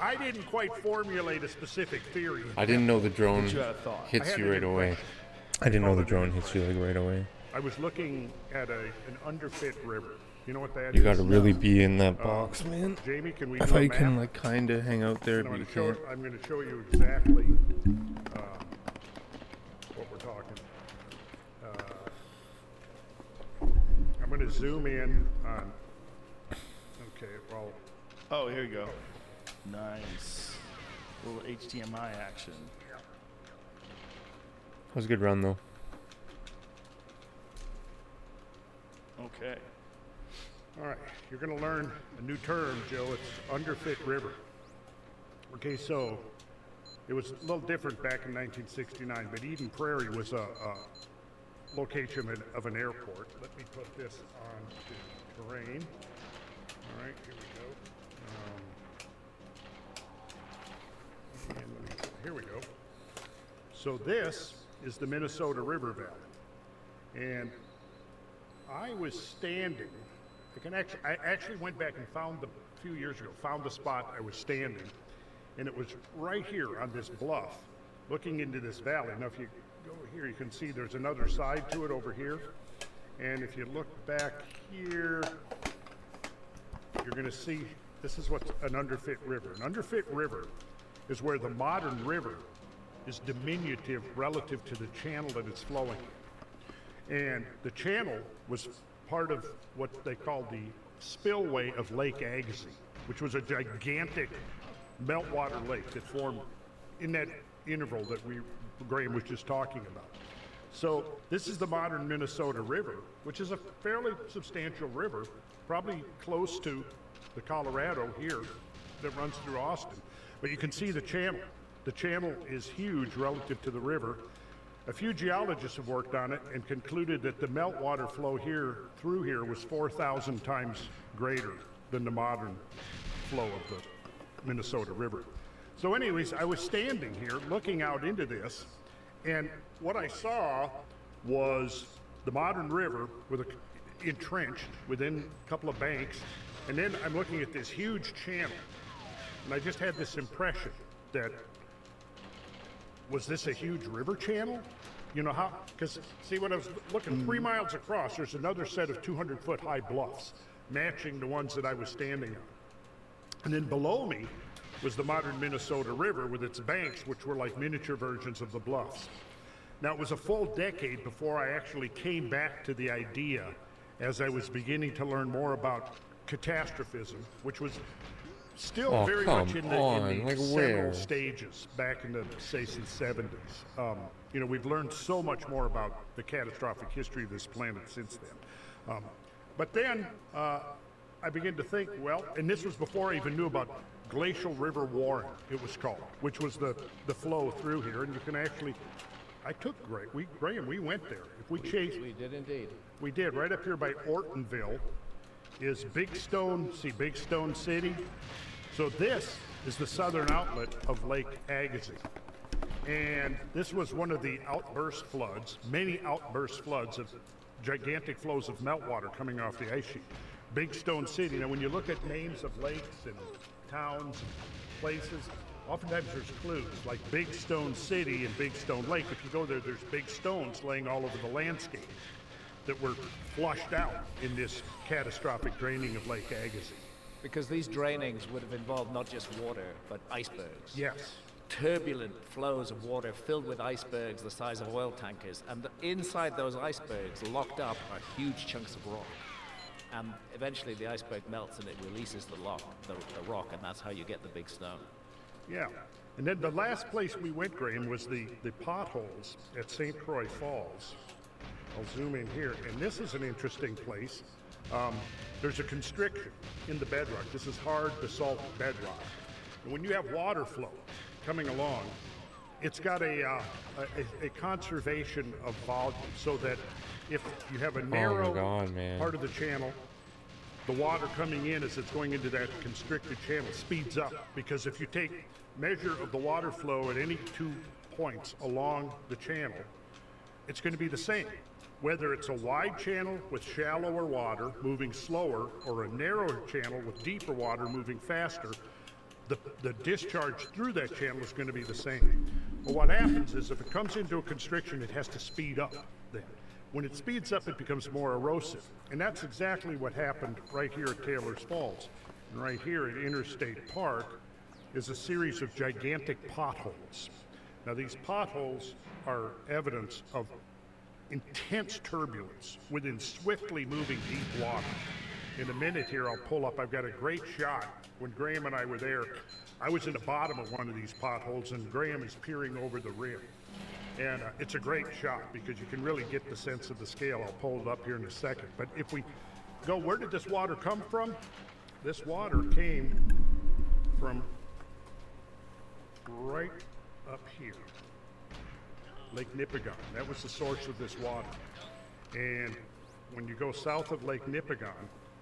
I didn't quite formulate a specific theory. I didn't know the drone you had a thought. I hits had you an right away. impression. I didn't know call the it an drone hits you like right away. I was looking at an underfit river. You know what that is? You gotta really be in that box, man. Jamie, can we I do thought a you map? can like kinda hang out there, And but you I'm can't. going to show you exactly what we're talking. I'm going to zoom in on. Okay, well, Oh, here you go. Nice. Little HDMI action. That was a good run though. Okay. all right. You're going to learn a new term, Joe. It's underfit river. Okay, so it was a little different back in 1969, but Eden Prairie was a location of an airport. Let me put this on to terrain. All right, here we go. And here we go. So this is the Minnesota River Valley. And I was standing, I actually went back and found a few years ago, found the spot I was standing. And it was right here on this bluff, looking into this valley. Now, if you go here, you can see there's another side to it over here. And if you look back here, you're going to see this is what's an underfit river. An underfit river is where the modern river is diminutive relative to the channel that it's flowing in. And the channel was part of what they called the spillway of Lake Agassiz, which was a gigantic meltwater lake that formed in that interval that Graham was just talking about. So this is the modern Minnesota River, which is a fairly substantial river, probably close to the Colorado here that runs through Austin. But you can see the channel. The channel is huge relative to the river. A few geologists have worked on it and concluded that the meltwater flow through here was 4,000 times greater than the modern flow of the Minnesota River. So anyways, I was standing here looking out into this, and what I saw was the modern river with entrenched within a couple of banks. And then I'm looking at this huge channel. And I just had this impression that, was this a huge river channel? You know how, because see when I was looking 3 miles across, there's another set of 200-foot high bluffs matching the ones that I was standing on. And then below me was the modern Minnesota River with its banks, which were like miniature versions of the bluffs. Now, it was a full decade before I actually came back to the idea as I was beginning to learn more about catastrophism, which was still very much in the like seminal where? stages back in the, say, the 70s. You know, we've learned so much more about the catastrophic history of this planet since then. But then I began to think, well, and this was before I even knew about Glacial River Warren, it was called, which was the flow through here. And you can actually, I took Graham, we went there. If we chased, We did indeed. we did. Right up here by Ortonville is Big Stone, see Big Stone City? So this is the southern outlet of Lake Agassiz. And this was one of the outburst floods, many outburst floods of gigantic flows of meltwater coming off the ice sheet. Big Stone City. Now, when you look at names of lakes and towns, places, oftentimes there's clues, like Big Stone City and Big Stone Lake. If you go there, there's big stones laying all over the landscape that were flushed out in this catastrophic draining of Lake Agassiz. Because these drainings would have involved not just water, but icebergs. Yes. Turbulent flows of water filled with icebergs the size of oil tankers. And inside those icebergs, locked up, are huge chunks of rock. And eventually the iceberg melts and it releases the rock, and that's how you get the big stone. Yeah. And then the last place we went, Graham, was the potholes at St. Croix Falls. I'll zoom in here, and this is an interesting place. There's a constriction in the bedrock. This is hard basalt bedrock. And when you have water flow coming along, it's got a conservation of volume, so that if you have a narrow part of the channel, the water coming in as it's going into that constricted channel speeds up, because if you take measure of the water flow at any 2 points along the channel, it's going to be the same. Whether it's a wide channel with shallower water moving slower or a narrower channel with deeper water moving faster, the discharge through that channel is going to be the same. But what happens is if it comes into a constriction, it has to speed up then. When it speeds up, it becomes more erosive. And that's exactly what happened right here at Taylor's Falls. And right here at Interstate Park is a series of gigantic potholes. Now, these potholes are evidence of intense turbulence within swiftly moving deep water. In a minute here, I'll pull up. I've got a great shot. When Graham and I were there, I was in the bottom of one of these potholes, and Graham is peering over the rim. And it's a great shot because you can really get the sense of the scale. I'll pull it up here in a second. But if we go, where did this water come from? This water came from right up here. Lake Nipigon. That was the source of this water. And when you go south of Lake Nipigon,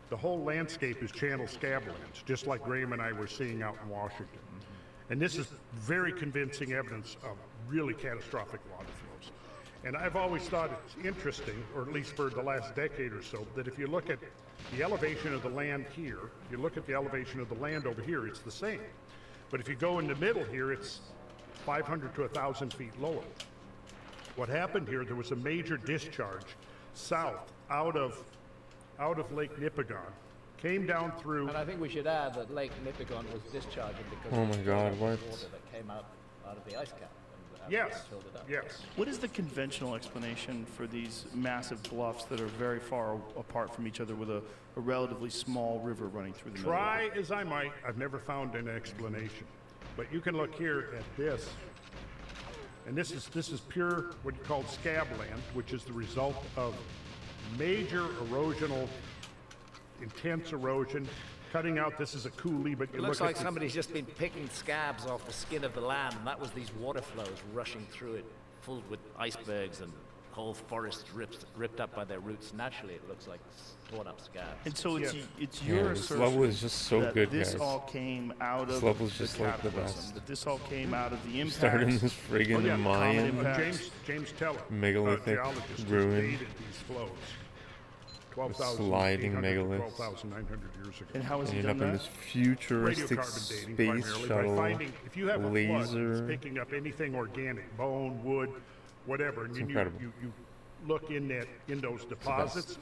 the whole landscape is channel scablands, just like Graham and I were seeing out in Washington. And this is very convincing evidence of really catastrophic water flows. And I've always thought it's interesting, or at least for the last decade or so, that if you look at the elevation of the land here, you look at the elevation of the land over here, it's the same. But if you go in the middle here, it's 500 to 1,000 feet lower. What happened here, there was a major discharge south out of Lake Nipigon, came down through. And I think we should add that Lake Nipigon was discharging because Oh my God, of what? the water that came out of the ice cap. And Yes, filled it up. yes. What is the conventional explanation for these massive bluffs that are very far apart from each other with a relatively small river running through the middle? Try as I might, I've never found an explanation. But you can look here at this. And this is pure what you call scabland, which is the result of major erosional, intense erosion, cutting out. This is a coulee, but you It look looks at like this- somebody's just been picking scabs off the skin of the land, and that was these water flows rushing through it, filled with icebergs and whole forests ripped up by their roots. Naturally, it looks like torn up scabs. And so it's Yeah, your this assertion level is just so that good, this guys. all came out of This level is the just like the cataclysm, best. that this all came out of the impacts. Starting this friggin' common Mayan impact. James Teller, megalithic geologist, has ruin. dated these flows. sliding 12,800 to megaliths. 12,900 years ago. And how has he Ended done up in that? this futuristic Radiocarbon dating space primarily by shuttle finding, if you have a flood that's laser. picking up anything organic, bone, wood, whatever, and It's you incredible. look in those deposits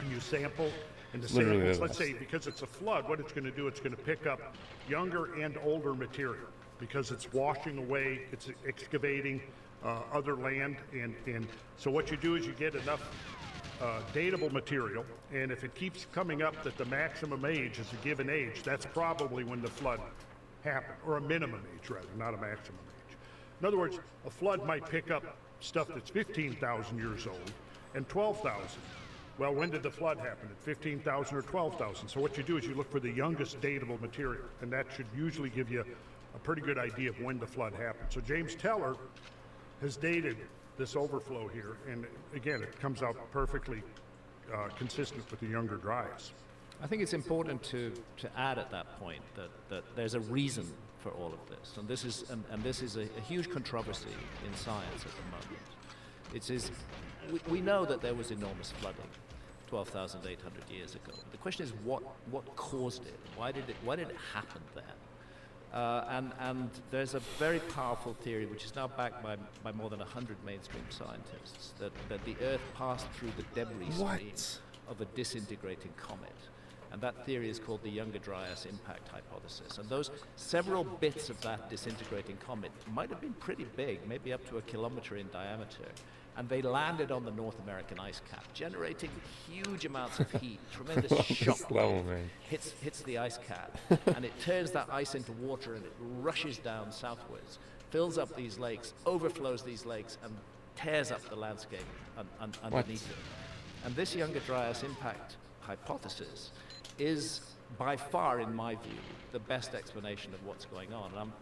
and you sample, and the Literally samples, the let's best. say because it's a flood, what it's going to do, it's going to pick up younger and older material because it's washing away, it's excavating other land, and so what you do is you get enough datable material, and if it keeps coming up that the maximum age is a given age, that's probably when the flood happened, or a minimum age rather, not a maximum age. In other words, a flood might pick up stuff that's 15,000 years old and 12,000. Well, when did the flood happen? At 15,000 or 12,000? So what you do is you look for the youngest datable material, and that should usually give you a pretty good idea of when the flood happened. So James Teller has dated this overflow here, and again, it comes out perfectly consistent with the Younger Dryas. I think it's important to add at that point that there's a reason for all of this, and this is a huge controversy in science at the moment. We know that there was enormous flooding 12,800 years ago. The question is what caused it? Why did it happen then? And there's a very powerful theory, which is now backed by more than 100 mainstream scientists, that the Earth passed through the debris stream of a disintegrating comet. And that theory is called the Younger Dryas impact hypothesis. And those several bits of that disintegrating comet might have been pretty big, maybe up to 1 kilometer in diameter. And they landed on the North American ice cap, generating huge amounts of heat, tremendous shock level, man. hits the ice cap, and it turns that ice into water, and it rushes down southwards, fills up these lakes, overflows these lakes, and tears up the landscape underneath it. And this Younger Dryas impact hypothesis is by far, in my view, the best explanation of what's going on. And I'm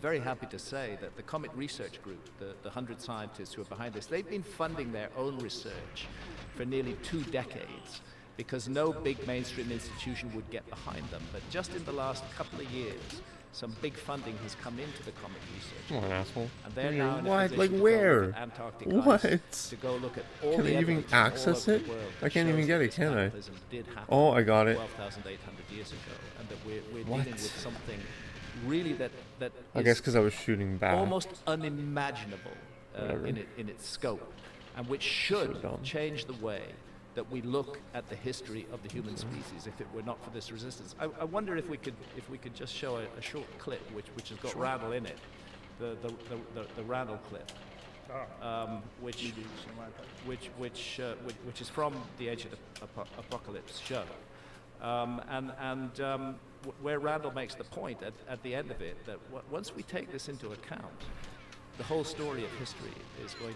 very happy to say that the Comet Research Group, the 100 scientists who are behind this, they've been funding their own research for nearly 2 decades because no big mainstream institution would get behind them. But just in the last couple of years, some big funding has come into the Comet Research Come on, Group. asshole. And they're Wait, now in a what? position Like to go where? look at Antarctic What? ice, to go look at all Can the I even evidence from all access over it? the world I that can't even shows get that it, this can I? cataclysm did happen Oh, I got it. 12,800 years ago, and that we're What? dealing with something really that I is guess because I was shooting back. almost unimaginable Whatever. in its scope, and which should So dumb. change the way that we look at the history of the human species. If it were not for this resistance, I wonder if we could just show a short clip which has got Randall in it, the Randall clip, which is from the Age of the Apocalypse show. Where Randall makes the point at the end of it that once we take this into account, the whole story of history is going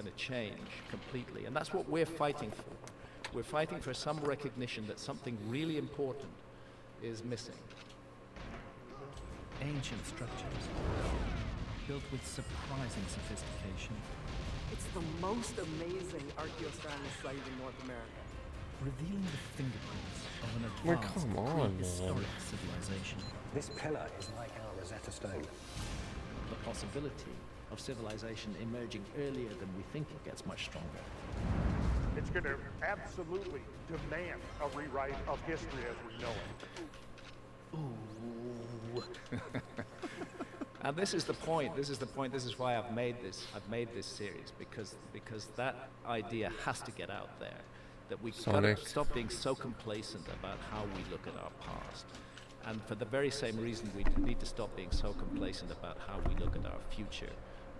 to change completely, and that's what we're fighting for. We're fighting for some recognition that something really important is missing. Ancient structures, built with surprising sophistication, It's the most amazing archaeostratigraphy site in North America. revealing the fingerprints of an Well, advanced come on, prehistoric man. civilization. This pillar is like our Rosetta Stone. The possibility of civilization emerging earlier than we think it gets much stronger. It's going to absolutely demand a rewrite of history as we know it. And this is the point. This is why I've made this series, because that idea has to get out there. That we gotta Sonic. stop being so complacent about how we look at our past. And for the very same reason, we need to stop being so complacent about how we look at our future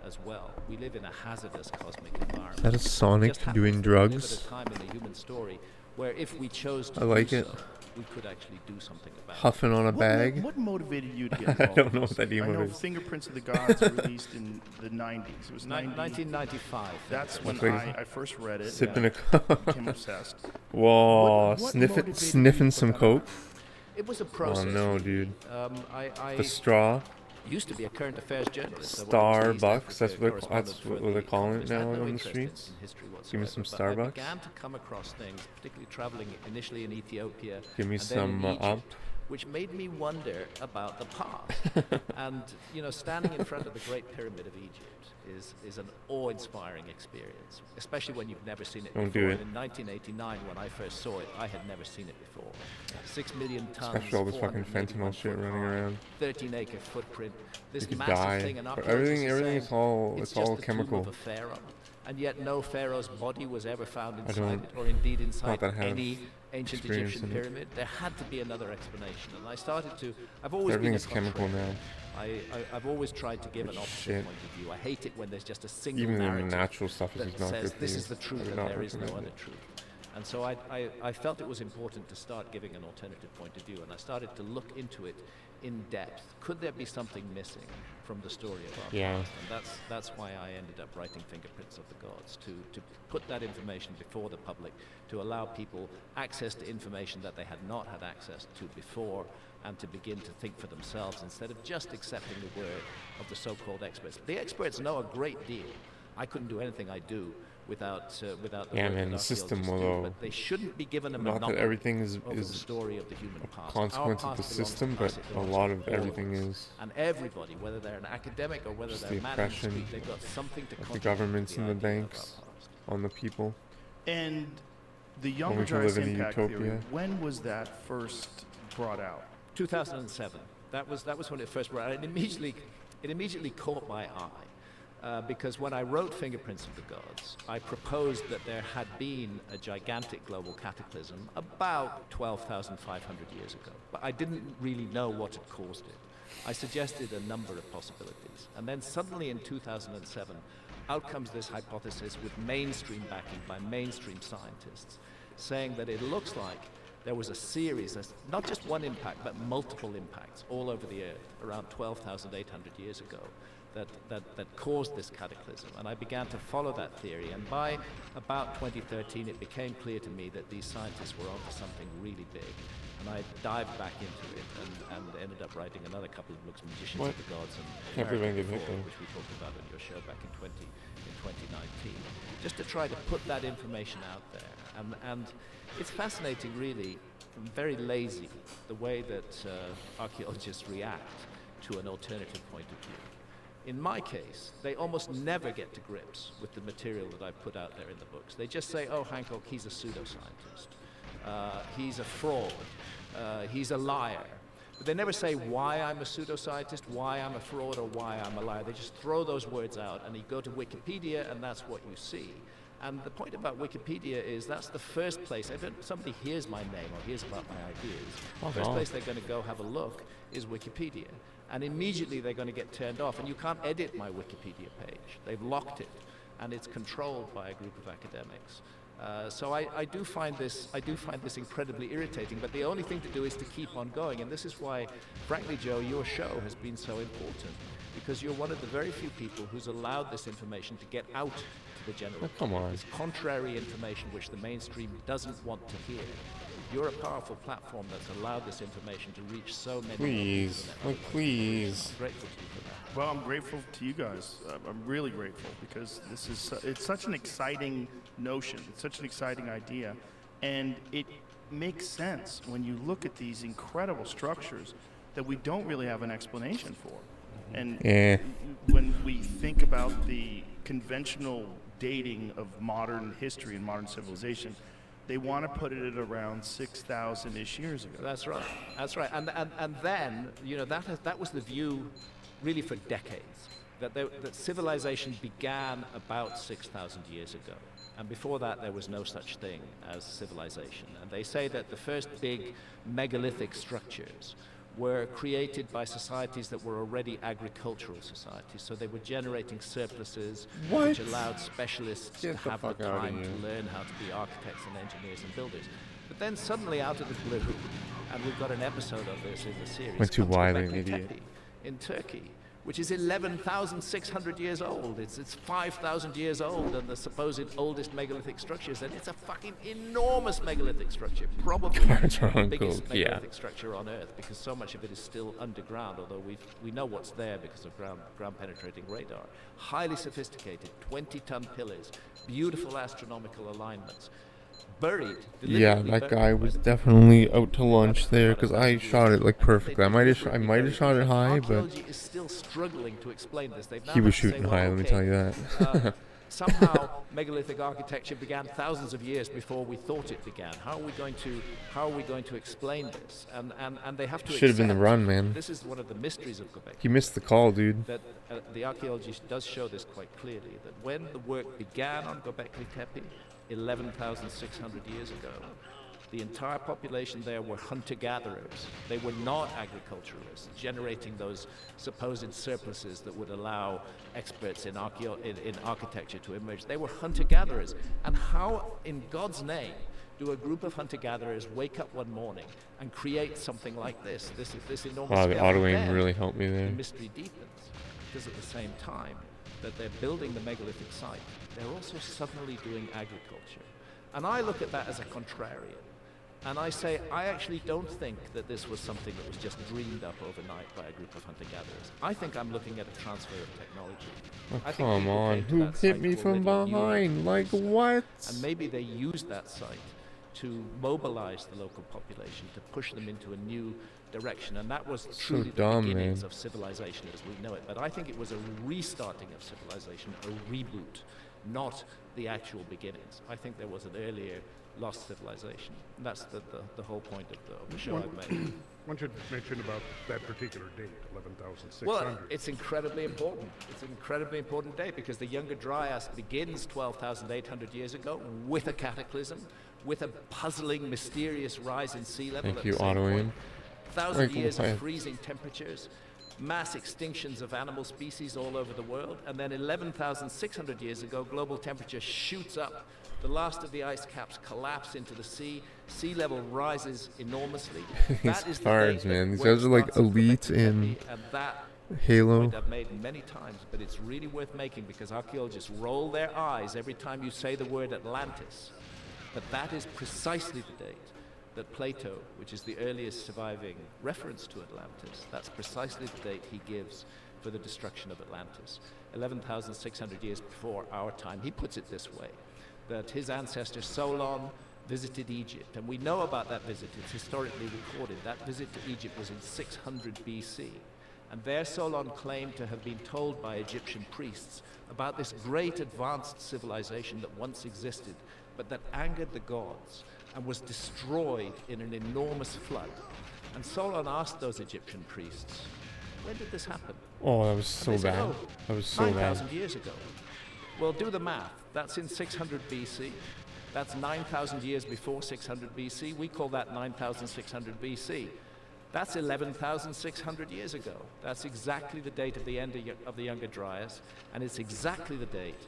as well. We live in a hazardous cosmic environment. Is that a Sonic Just happens doing that we live drugs? at a time in the human story where if we chose to I like do it. so, we could actually do something about it. Huffing on a bag. What motivated you to get I involved? don't in know this? what that even I know is. Fingerprints of the Gods were released in the 90s. It was 1995. That's when Looks like I first read it. Sipping and a became obsessed. Whoa, What motivated sniffing you to some put that out? coke. It was a Oh process. no, dude. I The straw. used to be a current affairs journalist. I worked as the East Starbucks. Africa That's what correspondent for they're the calling it Economist. I had now no on the interest streets. in history Give me some whatsoever, but I Starbucks. began to come across things, particularly traveling initially in Ethiopia. Give me and then in some Egypt, up. which made me wonder about the past. And, standing in front of the Great Pyramid of Egypt is an awe-inspiring experience, especially when you've never seen it Don't before. do it. And in 1989, when I first saw it, I had never seen it before. 6 million tons, Especially all this fucking 481 fentanyl shit foot running high, around. 13-acre footprint. This You could massive die. thing, and But archaeologists are everything saying is all it's it's all just the tomb chemical. of a pharaoh, and yet no pharaoh's body was ever found I inside don't- it, or indeed inside that I have any ancient experience Egyptian in it. pyramid. There had to be another explanation, and I started to. I've always Everything been a is chemical contrarian. now. I've always tried to give an opposite Shit. point of view. I hate it when there's just a single Even the narrative natural stuff is that just not says good for this you. is the I truth would and not there is no recommend other it. truth. And so I felt it was important to start giving an alternative point of view, and I started to look into it in depth. Could there be something missing from the story of our Yeah. past? And that's why I ended up writing Fingerprints of the Gods, to put that information before the public, to allow people access to information that they had not had access to before, and to begin to think for themselves instead of just accepting the word of the so-called experts. The experts know a great deal. I couldn't do anything I do without the Yeah, work man, that the system archaeologists will, do, but they shouldn't be given a not that monopoly everything is over the story of the human a past. consequence Our of the past belongs system, to but us, it a belongs lot to of all everything us. is. And everybody, whether they're an academic or whether Just they're the man in the oppression street, they've got something to of the contribute governments to and the idea of our banks past. on the people. And the When Younger we can Dryas live in a impact utopia. theory, when was that first brought out? 2007. That was when it first brought out. It immediately caught my eye. Because when I wrote Fingerprints of the Gods, I proposed that there had been a gigantic global cataclysm about 12,500 years ago. But I didn't really know what had caused it. I suggested a number of possibilities. And then suddenly in 2007, out comes this hypothesis with mainstream backing by mainstream scientists, saying that it looks like there was a series, not just one impact, but multiple impacts all over the Earth around 12,800 years ago that caused this cataclysm. And I began to follow that theory. And by about 2013, it became clear to me that these scientists were onto something really big. And I dived back into it and ended up writing another couple of books, Magicians What? of the Gods and Can't believe I American didn't hit Fall, them. which we talked about on your show back in 2019, just to try to put that information out there. And it's fascinating, really, and very lazy, the way that archaeologists react to an alternative point of view. In my case, they almost never get to grips with the material that I put out there in the books. They just say, oh, Hancock, he's a pseudoscientist. He's a fraud. He's a liar. But they never say why I'm a pseudoscientist, why I'm a fraud, or why I'm a liar. They just throw those words out, and you go to Wikipedia, and that's what you see. And the point about Wikipedia is that's the first place. If somebody hears my name or hears about my ideas, the first place they're going to go have a look is Wikipedia. And immediately they're going to get turned off. And you can't edit my Wikipedia page. They've locked it. And it's controlled by a group of academics. So I do find this incredibly irritating. But the only thing to do is to keep on going. And this is why, frankly, Joe, your show has been so important. Because you're one of the very few people who's allowed this information to get out to the general public. Come on. This contrary information which the mainstream doesn't want to hear. You're a powerful platform that's allowed this information to reach so many Please, people. like, please. I'm grateful to you for that. Well, I'm grateful to you guys. I'm really grateful because this is it's such an exciting notion. It's such an exciting idea, and it makes sense when you look at these incredible structures that we don't really have an explanation for. And when we think about the conventional dating of modern history and modern civilization, they want to put it at around 6,000-ish years ago. That's right. That's right. And then, that was the view really for decades, that civilization began about 6,000 years ago. And before that, there was no such thing as civilization. And they say that the first big megalithic structures were created by societies that were already agricultural societies. So they were generating surpluses, which allowed specialists to have the time to learn how to be architects and engineers and builders. But then suddenly out of the blue, and we've got an episode of this in the series, Went too wide, comes an idiot. Göbekli Tepe in Turkey, which is 11,600 years old. It's 5,000 years old and the supposed oldest megalithic structures, and it's a fucking enormous megalithic structure, probably the biggest megalithic structure on Earth, because so much of it is still underground, although we know what's there because of ground penetrating radar. Highly sophisticated, 20-ton pillars, beautiful astronomical alignments. buried. Yeah, deliberately that buried guy by was the definitely out to lunch there about because I shot it like perfectly. I might have deliberately shot buried it it. high, but Archaeology is still struggling to explain this. They've now he was had to say, shooting well, high. Let me okay, tell you that. somehow megalithic architecture began thousands of years before we thought it began. How are we going to explain this? And they have to Should have been the accept run, man. this is one of the mysteries of Göbekli. He missed the call, dude. That the archaeology does show this quite clearly, that when the work began on Göbekli Tepe 11,600 years ago, the entire population there were hunter-gatherers. They were not agriculturalists, generating those supposed surpluses that would allow experts in architecture to emerge. They were hunter-gatherers. And how, in God's name, do a group of hunter-gatherers wake up one morning and create something like this enormous Wow, scale? the And auto-aim then really helped me there. the mystery deepens, because at the same time that they're building the megalithic site, they're also suddenly doing agriculture. And I look at that as a contrarian. And I say, I actually don't think that this was something that was just dreamed up overnight by a group of hunter-gatherers. I think I'm looking at a transfer of technology. Oh, I think come people on. came to Who that hit site me from already knew behind? Like, what? and maybe they used that site to mobilize the local population, to push them into a new direction. And that was truly dumb, the beginnings man. of civilization as we know it. But I think it was a restarting of civilization, a reboot, not the actual beginnings. I think there was an earlier lost civilization. And that's the whole point of the show I've made. One should mention about that particular date, 11,600. Well, it's incredibly important. It's an incredibly important day because the Younger Dryas begins 12,800 years ago with a cataclysm, with a puzzling, mysterious rise in sea level. Thank at you, the same auto point. aim. 1,000 Like, years why- of freezing temperatures, mass extinctions of animal species all over the world, and then 11,600 years ago, global temperature shoots up. The last of the ice caps collapse into the sea. Sea level rises enormously. These That is the cards, date man. that These work guys are like starts at elite Göbekli in Tepe, and that Halo. point I've made many times, but it's really worth making because archaeologists roll their eyes every time you say the word Atlantis. But that is precisely the date that Plato, which is the earliest surviving reference to Atlantis, that's precisely the date he gives for the destruction of Atlantis. 11,600 years before our time. He puts it this way, that his ancestor Solon visited Egypt, and we know about that visit. It's historically recorded. That visit to Egypt was in 600 BC. And there Solon claimed to have been told by Egyptian priests about this great advanced civilization that once existed, but that angered the gods and was destroyed in an enormous flood. And Solon asked those Egyptian priests, when did this happen? Oh, that was so And they said, bad. "Oh, That was so 9,000 bad. years ago. Well, do the math. That's in 600 BC. That's 9,000 years before 600 BC. We call that 9,600 BC. That's 11,600 years ago. That's exactly the date of the end of the Younger Dryas, and it's exactly the date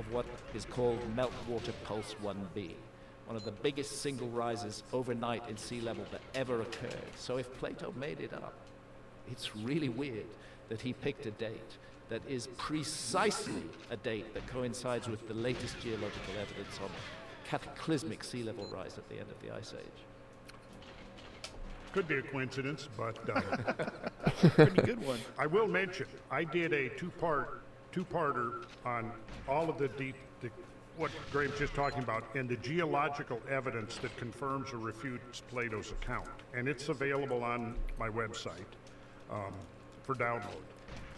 of what is called Meltwater Pulse 1b, one of the biggest single rises overnight in sea level that ever occurred. So if Plato made it up, it's really weird that he picked a date that is precisely a date that coincides with the latest geological evidence on cataclysmic sea level rise at the end of the Ice Age. Could be a coincidence, but Pretty good one. I will mention I did a two-parter on all of the what Graham's just talking about and the geological evidence that confirms or refutes Plato's account, and it's available on my website for download.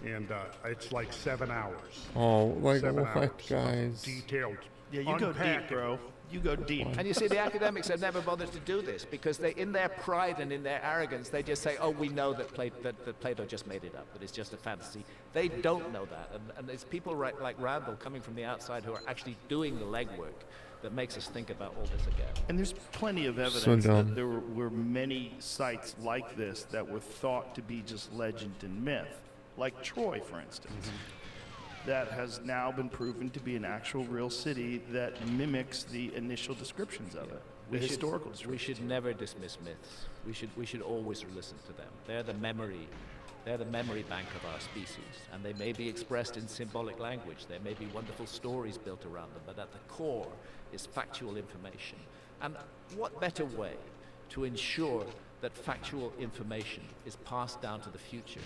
And it's like 7 hours. Oh, like 7 what, hours guys? detailed. Yeah, you go deep, unpacking. bro. You go deep. And you see, the academics have never bothered to do this because they, in their pride and in their arrogance, they just say, oh, we know that Plato just made it up, that it's just a fantasy. They don't know that. And it's people like Randall coming from the outside who are actually doing the legwork that makes us think about all this again. And there's plenty of So evidence dumb. that there were many sites like this that were thought to be just legend and myth, like Troy, for instance. That has now been proven to be an actual real city that mimics the initial descriptions of it, the historical We descriptions. should never dismiss myths. We should always listen to them. They're the memory bank of our species, and they may be expressed in symbolic language. There may be wonderful stories built around them, but at the core is factual information. And what better way to ensure that factual information is passed down to the future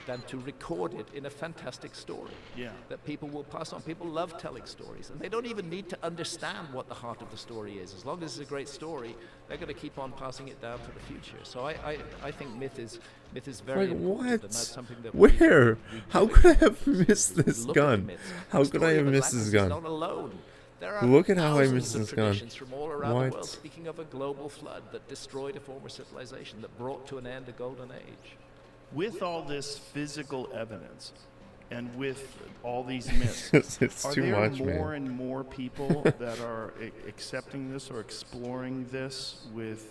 than to record it in a fantastic story that people will pass on. People love telling stories, and they don't even need to understand what the heart of the story is. As long as it's a great story, they're going to keep on passing it down to the future. So I think myth is very important, what? and that's something that Where? we How do. could I have missed this Look at gun? myths. How The could I story have of missed this Atlantis is gun? not alone. There are Look at how I thousands missed of this gun. traditions from all around the world What? speaking of a global flood that destroyed a former civilization, that brought to an end a golden age. With all this physical evidence and with all these myths, It's are too there much, more man. and more people that are accepting this or exploring this with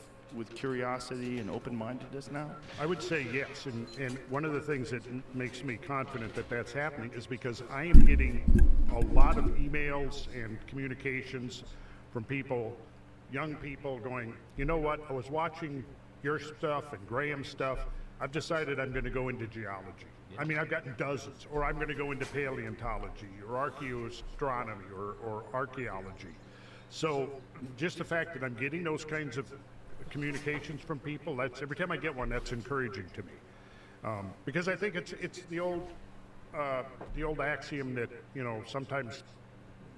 curiosity and open-mindedness now? I would say yes, and one of the things that makes me confident that that's happening is because I am getting a lot of emails and communications from people, young people going, you know what, I was watching your stuff and Graham's stuff, I've decided I'm going to go into geology. I mean, I've gotten dozens, or I'm going to go into paleontology, or archaeoastronomy, or archaeology. So just the fact that I'm getting those kinds of communications from people, that's every time I get one, that's encouraging to me, because I think it's the old axiom that sometimes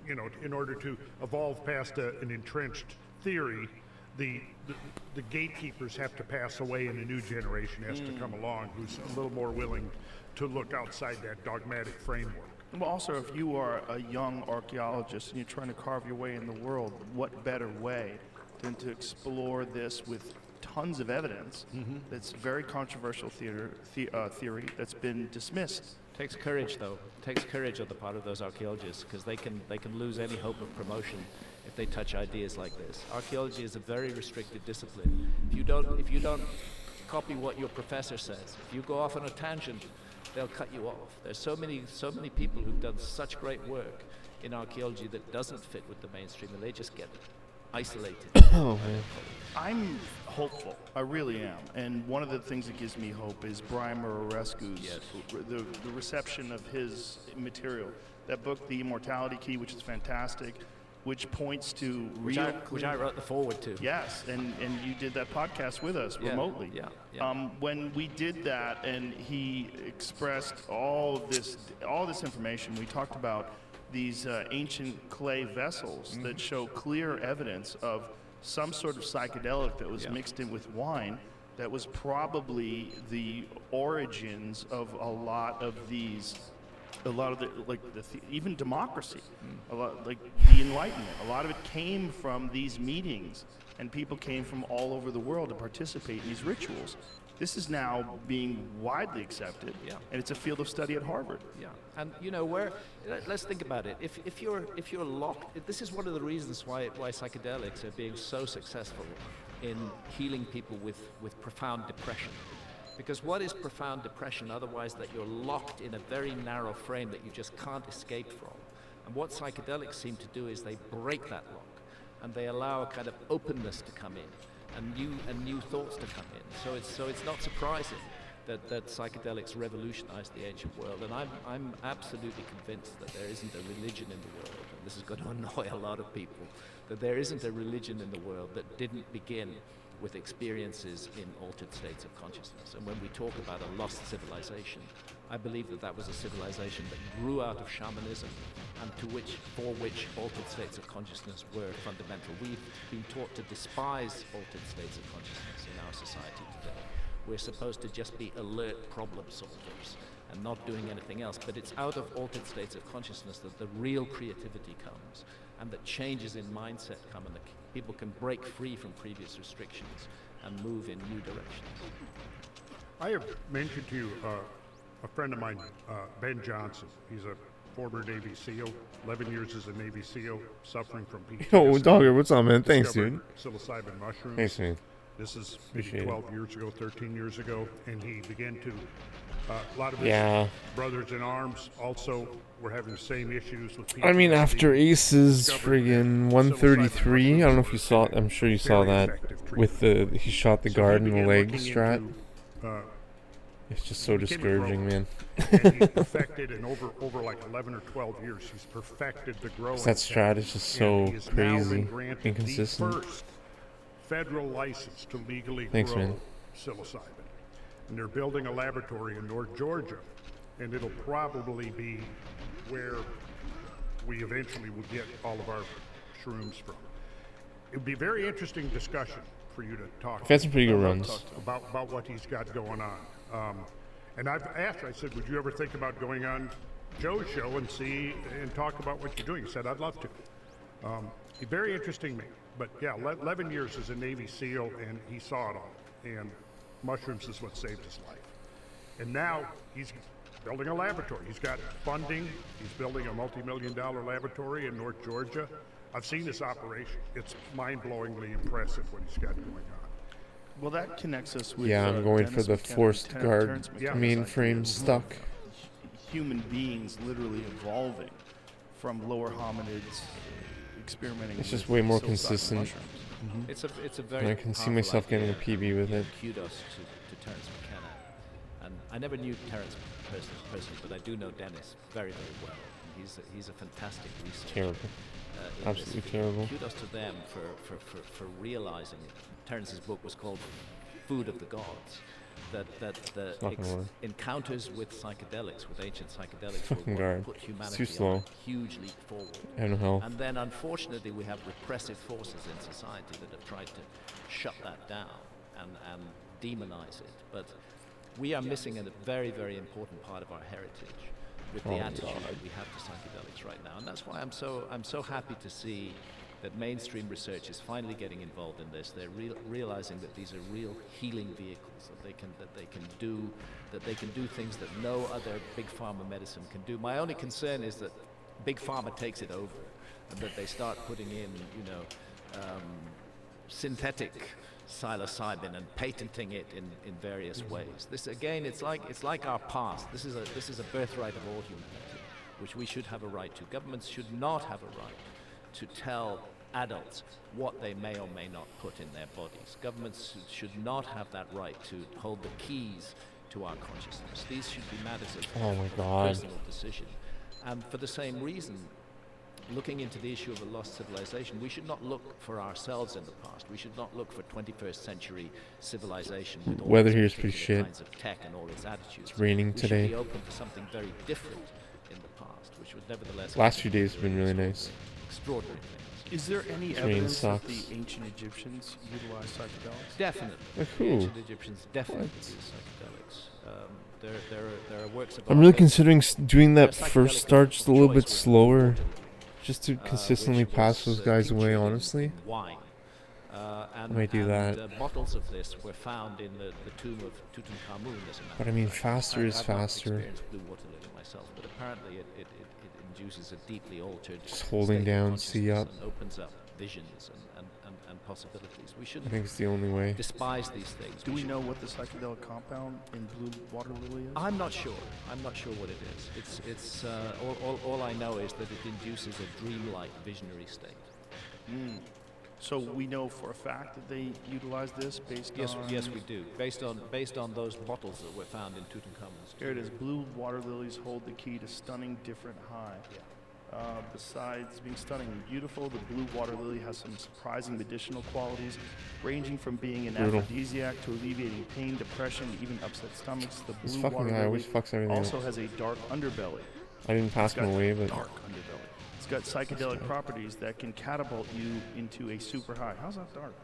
in order to evolve past an entrenched theory, the gatekeepers have to pass away and a new generation has to come along who's a little more willing to look outside that dogmatic framework. Well, also, if you are a young archaeologist and you're trying to carve your way in the world, what better way than to explore this with tons of evidence that's very controversial theory that's been dismissed. Takes courage, though. Takes courage on the part of those archaeologists, because they can lose any hope of promotion if they touch ideas like this. Archaeology is a very restricted discipline. If you don't copy what your professor says, if you go off on a tangent, they'll cut you off. There's so many people who've done such great work in archaeology that doesn't fit with the mainstream, and they just get isolated. Oh, man. I'm hopeful. I really am. And one of the things that gives me hope is Brian Murarescu's the reception of his material. That book, The Immortality Key, which is fantastic, which points to Which I wrote the foreword to. Yes, and you did that podcast with us remotely. Yeah. When we did that, and he expressed all this information, we talked about these ancient clay vessels that show clear evidence of some sort of psychedelic that was mixed in with wine that was probably the origins of a lot of the even democracy, a lot like the Enlightenment. A lot of it came from these meetings, and people came from all over the world to participate in these rituals. This is now being widely accepted, and it's a field of study at Harvard. Yeah, and let's think about it. If you're locked, this is one of the reasons why psychedelics are being so successful in healing people with profound depression. Because what is profound depression otherwise that you're locked in a very narrow frame that you just can't escape from? And what psychedelics seem to do is they break that lock, and they allow a kind of openness to come in, and new thoughts to come in. So it's not surprising that psychedelics revolutionized the ancient world. And I'm absolutely convinced that there isn't a religion in the world, and this is going to annoy a lot of people, that there isn't a religion in the world that didn't begin with experiences in altered states of consciousness. And when we talk about a lost civilization, I believe that was a civilization that grew out of shamanism, and for which altered states of consciousness were fundamental. We've been taught to despise altered states of consciousness in our society today. We're supposed to just be alert problem solvers and not doing anything else. But it's out of altered states of consciousness that the real creativity comes, and that changes in mindset come, and that people can break free from previous restrictions and move in new directions. I have mentioned to you a friend of mine, Ben Johnson. He's a former Navy SEAL, 11 years as a Navy SEAL, suffering from PTSD. Yo, Dogger, what's up, man? Thanks, dude. Psilocybin mushrooms. Thanks, man. This is maybe 12 years ago, 13 years ago, and he began to, a lot of his brothers in arms also were having the same issues with PTSD. I mean, after Ace's friggin' 133, I don't know if you saw it, I'm sure you saw that, with he shot the guard in the leg strat. It's just so discouraging, man. And he's perfected, and over like 11 or 12 years, he's perfected the growing. That strat is just so crazy, inconsistent. The first federal license to legally grow psilocybin. and they're building a laboratory in North Georgia, and it'll probably be where we eventually will get all of our shrooms from. It would be a very interesting discussion for you to talk I've had some pretty good runs. about what he's got going on. And I've asked, I said, would you ever think about going on Joe's show and talk about what you're doing? He said, I'd love to. He's a very interesting man. But yeah, 11 years as a Navy SEAL, and he saw it all. And mushrooms is what saved his life. And now he's building a laboratory. He's got funding. He's building a multi-million-dollar laboratory in North Georgia. I've seen this operation. It's mind-blowingly impressive what he's got going on. Well, that connects us with. Yeah, I'm going for Dennis the McKenna, forced Terrence guard McKenna's mainframe idea stuck. of Human beings literally evolving from lower hominids, experimenting. It's just with way more psilocybin consistent. mushrooms. It's a very. And I can see powerful myself getting a idea. PB with it. Kudos to Terrence McKenna, and I never knew Terrence personally, but I do know Dennis very well. He's a fantastic researcher. Terrible. In Absolutely this field. terrible. Kudos to them for realizing. Terrence's book was called Food of the Gods. That the not gonna work. encounters with psychedelics, with ancient psychedelics, Fucking will guard. put It's humanity too slow. on a huge leap forward. I don't know. And then, unfortunately, we have repressive forces in society that have tried to shut that down and demonize it. But we are missing a very, very important part of our heritage with the Oh, attitude God. that we have to psychedelics right now. And that's why I'm so happy to see that mainstream research is finally getting involved in this. They're realizing that these are real healing vehicles, that they can do things that no other big pharma medicine can do. My only concern is that big pharma takes it over, and that they start putting in, synthetic psilocybin and patenting it in various ways. This again, it's like our past. This is a birthright of all humanity, which we should have a right to. Governments should not have a right to tell adults what they may or may not put in their bodies. Governments should not have that right to hold the keys to our consciousness. These should be matters of Oh my God. personal decision. And for the same reason, looking into the issue of a lost civilization, we should not look for ourselves in the past. We should not look for 21st century civilization with all Weather its here is pretty particular shit. kinds of tech and all its attitudes. It's raining We today. should be open to something very different in the past, which would nevertheless. Last few days have been really nice. Extraordinary things. Is there any Rain evidence that sucks. the ancient Egyptians utilized psychedelics? Definitely. Like The who? ancient Egyptians definitely What? used psychedelics. There are works of I'm art really that- considering doing that Their first psychedelic start just a little choice bit was slower, important, just to which consistently pass was, those guys away, tinctured in honestly. wine. And, I might do that. Bottles of this were found in the tomb of Tutankhamun, as a matter But I of mean, fact. faster is I've not faster. experienced blue water lily myself, but apparently it induces a deeply altered Just holding state of down C up. consciousness and opens up visions and possibilities. We I shouldn't think it's the only way. despise these things. Do we should- know what the psychedelic compound in blue water lily is? I'm not sure. I'm not sure what it is. It's all I know is that it induces a dreamlike, visionary state. So we know for a fact that they utilized this based Yes, on. yes, we do. Based on those bottles that were found in Tutankhamun's Here it tomb. is. Blue water lilies hold the key to stunning, different high. Besides being stunning and beautiful, the blue water lily has some surprising medicinal qualities, ranging from being an Brutal. aphrodisiac to alleviating pain, depression, even upset stomachs. The This blue fucking water guy lily always fucks everything also up. has a dark underbelly. I didn't pass It's got him away, but dark underbelly. It's got psychedelic properties that can catapult you into a super high. How's that dark?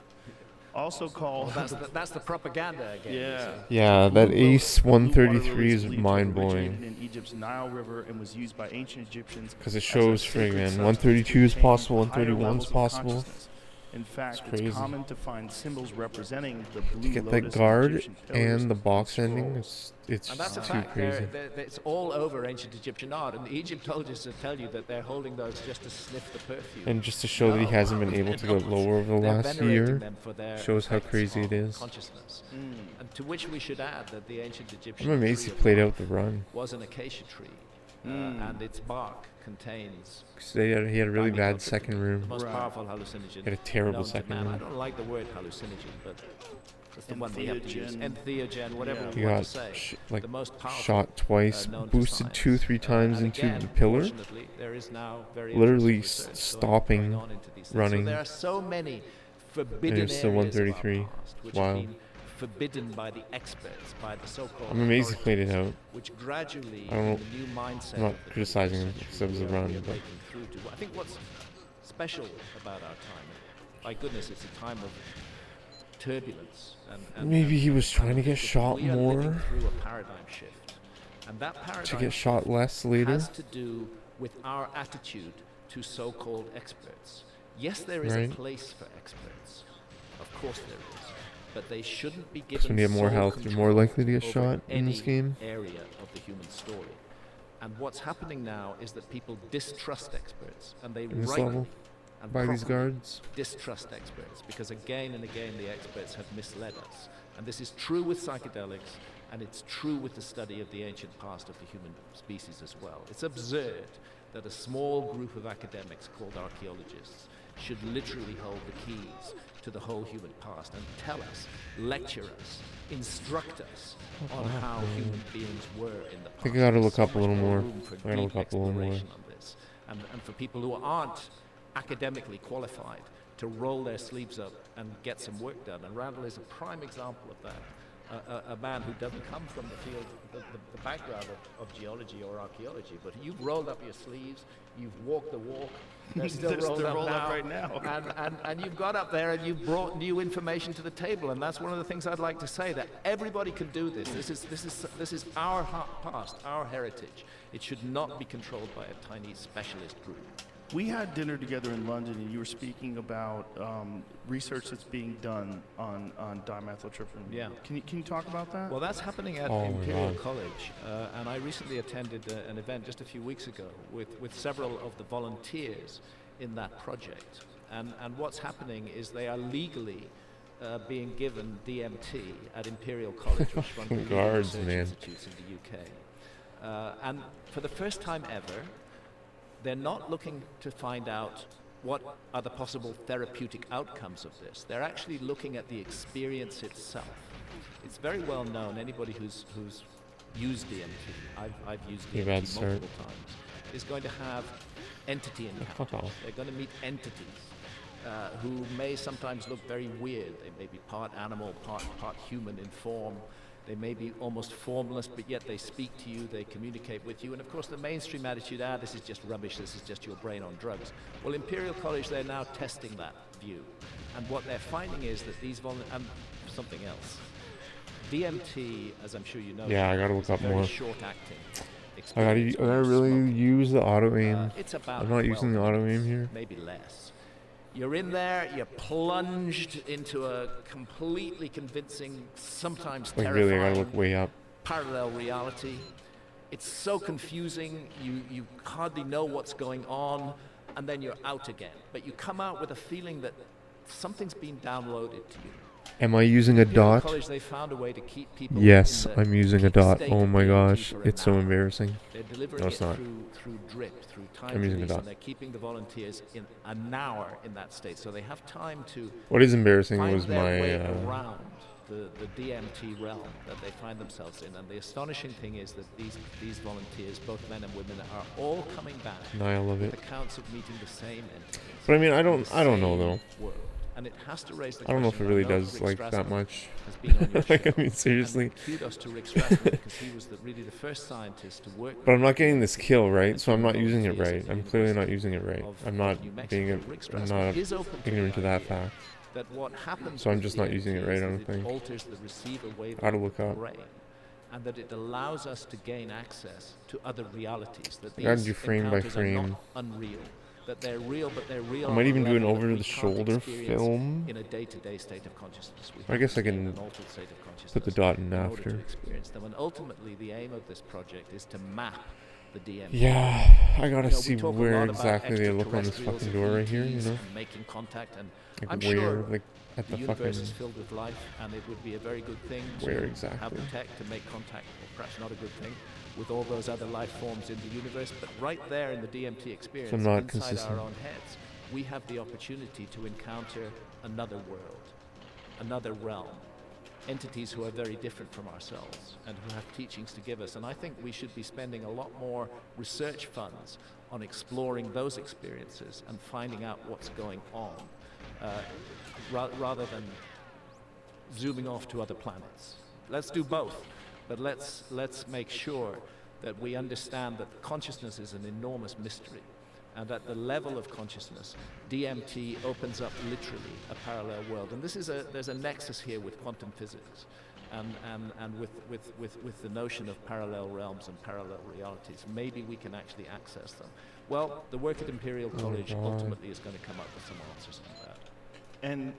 Also called. That's the propaganda again. you Yeah. see. yeah, that Blue Ace water 133 lilies is believed to have mind originated blowing. in Egypt's Nile River and was used by ancient Egyptians Because it as a shows sacred friggin' substance 132 is to attain possible, higher 131 is levels of possible. consciousness. In fact, crazy. it's common to find symbols representing the blue To get lotus that in guard Egyptian pillars and the box ending, scrolls. it's And that's a too fact. crazy. It's all over ancient Egyptian art, and the Egyptologists will tell you that they're holding those just to sniff the perfume. And just to show that he hasn't been able to go lower over the They're last venerating year, them for their shows how effects crazy on it is. Consciousness. And to which we should add that the ancient Egyptian I'm amazed he tree of played life out the run. was an acacia tree, and its bark contains 'Cause he had a really bad dimethyltryptamine, second the room. most powerful hallucinogen. He had a terrible known to second man. I room. don't like the word hallucinogen, but that's the one we have to use. Entheogen. Entheogen, whatever Yeah. we He want got to say. like the most powerful, shot twice, known to boosted science. 2-3 times And into again, the pillar. fortunately, there is now very Literally interesting research stopping going on into these things. running. So there are so many forbidden There's the areas of our 133. past which Wow. have been forbidden by the experts, by the so-called I'm amazed he played it authorities, out. which gradually, I don't know. in the new mindset I'm not of the criticizing 21st him century, because it was a we are run, but making through to. I think what's special about our time, by goodness, it's a time of turbulence. And maybe he was and trying to get shot we are living more through a paradigm shift, and that paradigm to get shift shot less later. has to do with our attitude to so-called experts. Yes, there is Right. a place for experts. Of course there is. But they shouldn't be Because given when you have more sole health, you're more control likely to get over shot in this any game. area of the human story. And what's happening now is that people distrust experts, and they In this rightly level, and by these properly guards. distrust experts, because again and again the experts have misled us. And this is true with psychedelics, and it's true with the study of the ancient past of the human species as well. It's absurd that a small group of academics called archaeologists should literally hold the keys to the whole human past and tell us, lecture us, instruct us on how human beings were in the past. I think I gotta look There's up so a little much more. room for I gotta deep look up a little more. exploration on this. And for people who aren't academically qualified to roll their sleeves up and get some work done. And Randall is a prime example of that. A man who doesn't come from the field, the background of geology or archaeology, but you've rolled up your sleeves, you've walked the walk, they're still rolled up right now. and you've got up there and you've brought new information to the table, and that's one of the things I'd like to say, that everybody can do this. This is our past, our heritage. It should not be controlled by a tiny specialist group. We had dinner together in London, and you were speaking about research that's being done on dimethyltryptamine. Yeah. Can you talk about that? Well, that's happening at Oh my Imperial God. College, and I recently attended an event just a few weeks ago with several of the volunteers in that project. And what's happening is they are legally being given DMT at Imperial College, which is one of the leading Guards, research man. institutes in the UK. And for the first time ever, they're not looking to find out what are the possible therapeutic outcomes of this. They're actually looking at the experience itself. It's very well known, anybody who's used DMT, I've used You've had DMT cert. multiple times, is going to have entity fuck encounters. off. They're going to meet entities who may sometimes look very weird. They may be part animal, part human in form. They may be almost formless, but yet they speak to you, they communicate with you. And of course, the mainstream attitude, this is just rubbish, this is just your brain on drugs. Well, Imperial College, they're now testing that view. And what they're finding is that these and something else. DMT, as I'm sure you know, Yeah, I gotta look is a up very more. short-acting I gotta experience when you're really smoking. use the auto aim. It's about I'm not using the 12 auto aim minutes, here. maybe less. You're in there, you're plunged into a completely convincing, sometimes Like terrifying, really, I gotta look way up. parallel reality. It's so confusing, you hardly know what's going on, and then you're out again. But you come out with a feeling that something's been downloaded to you. Am I using a Imperial dot? College, they found a way to keep people Yes, in the I'm using a peak dot. state Oh of my DMT gosh, for an it's so hour. embarrassing. They're delivering No, it's it not. through drip, through time I'm using a release, dot. and they're keeping the volunteers in an hour in that state, so they have time to What is embarrassing find was their my way around the DMT realm that they find themselves in. And the astonishing thing is that these volunteers, both men and women, are all coming back denial of with it. accounts of meeting the same entities. But I mean, I in don't the know same though. world. And it has to raise the I don't know if it question, really I know does Rick like that Strassman much. has been on your Like, I show, mean, seriously. and kudos to Rick Strassman because he was really the first scientist to work. But I'm with not getting this kill right, and so I'm not human using it volunteers right. at I'm the clearly not University using it right. of I'm not New being Mexico. Rick I'm Strassman not is open to ignorant the to that idea fact. that what happens So I'm with just not DMT using it right, is I that don't it think. alters the receiver wave Gotta of look the up. brain, and that it allows us to gain access to other realities. That I gotta these do frame by encounters are not frame. unreal. That they're real, but they're real. I might on a even do an level that over we the can't shoulder experience film. in a day-to-day state of consciousness. We I have guess to I be in can an altered state of consciousness put the dot in order to after. experience them. And ultimately, the aim of this project is to map the DMT. Yeah, I gotta You know, see we talk a where lot about exactly they look on this extraterrestrials fucking and door right here, you ETs know? and making contact, and Like I'm where, sure like at the the universe fucking is filled with life, and it would be a very good thing to Where have exactly? the tech to make contact, or perhaps not a good thing, with all those other life forms in the universe. But right there in the DMT experience, not inside consistent. our own heads, we have the opportunity to encounter another world, another realm, entities who are very different from ourselves and who have teachings to give us. And I think we should be spending a lot more research funds on exploring those experiences and finding out what's going on, rather than zooming off to other planets. Let's do both, but let's make sure that we understand that consciousness is an enormous mystery, and at the level of consciousness, DMT opens up literally a parallel world. And there's a nexus here with quantum physics, and with the notion of parallel realms and parallel realities. Maybe we can actually access them. Well, the work at Imperial College ultimately is going to come up with some answers on that. And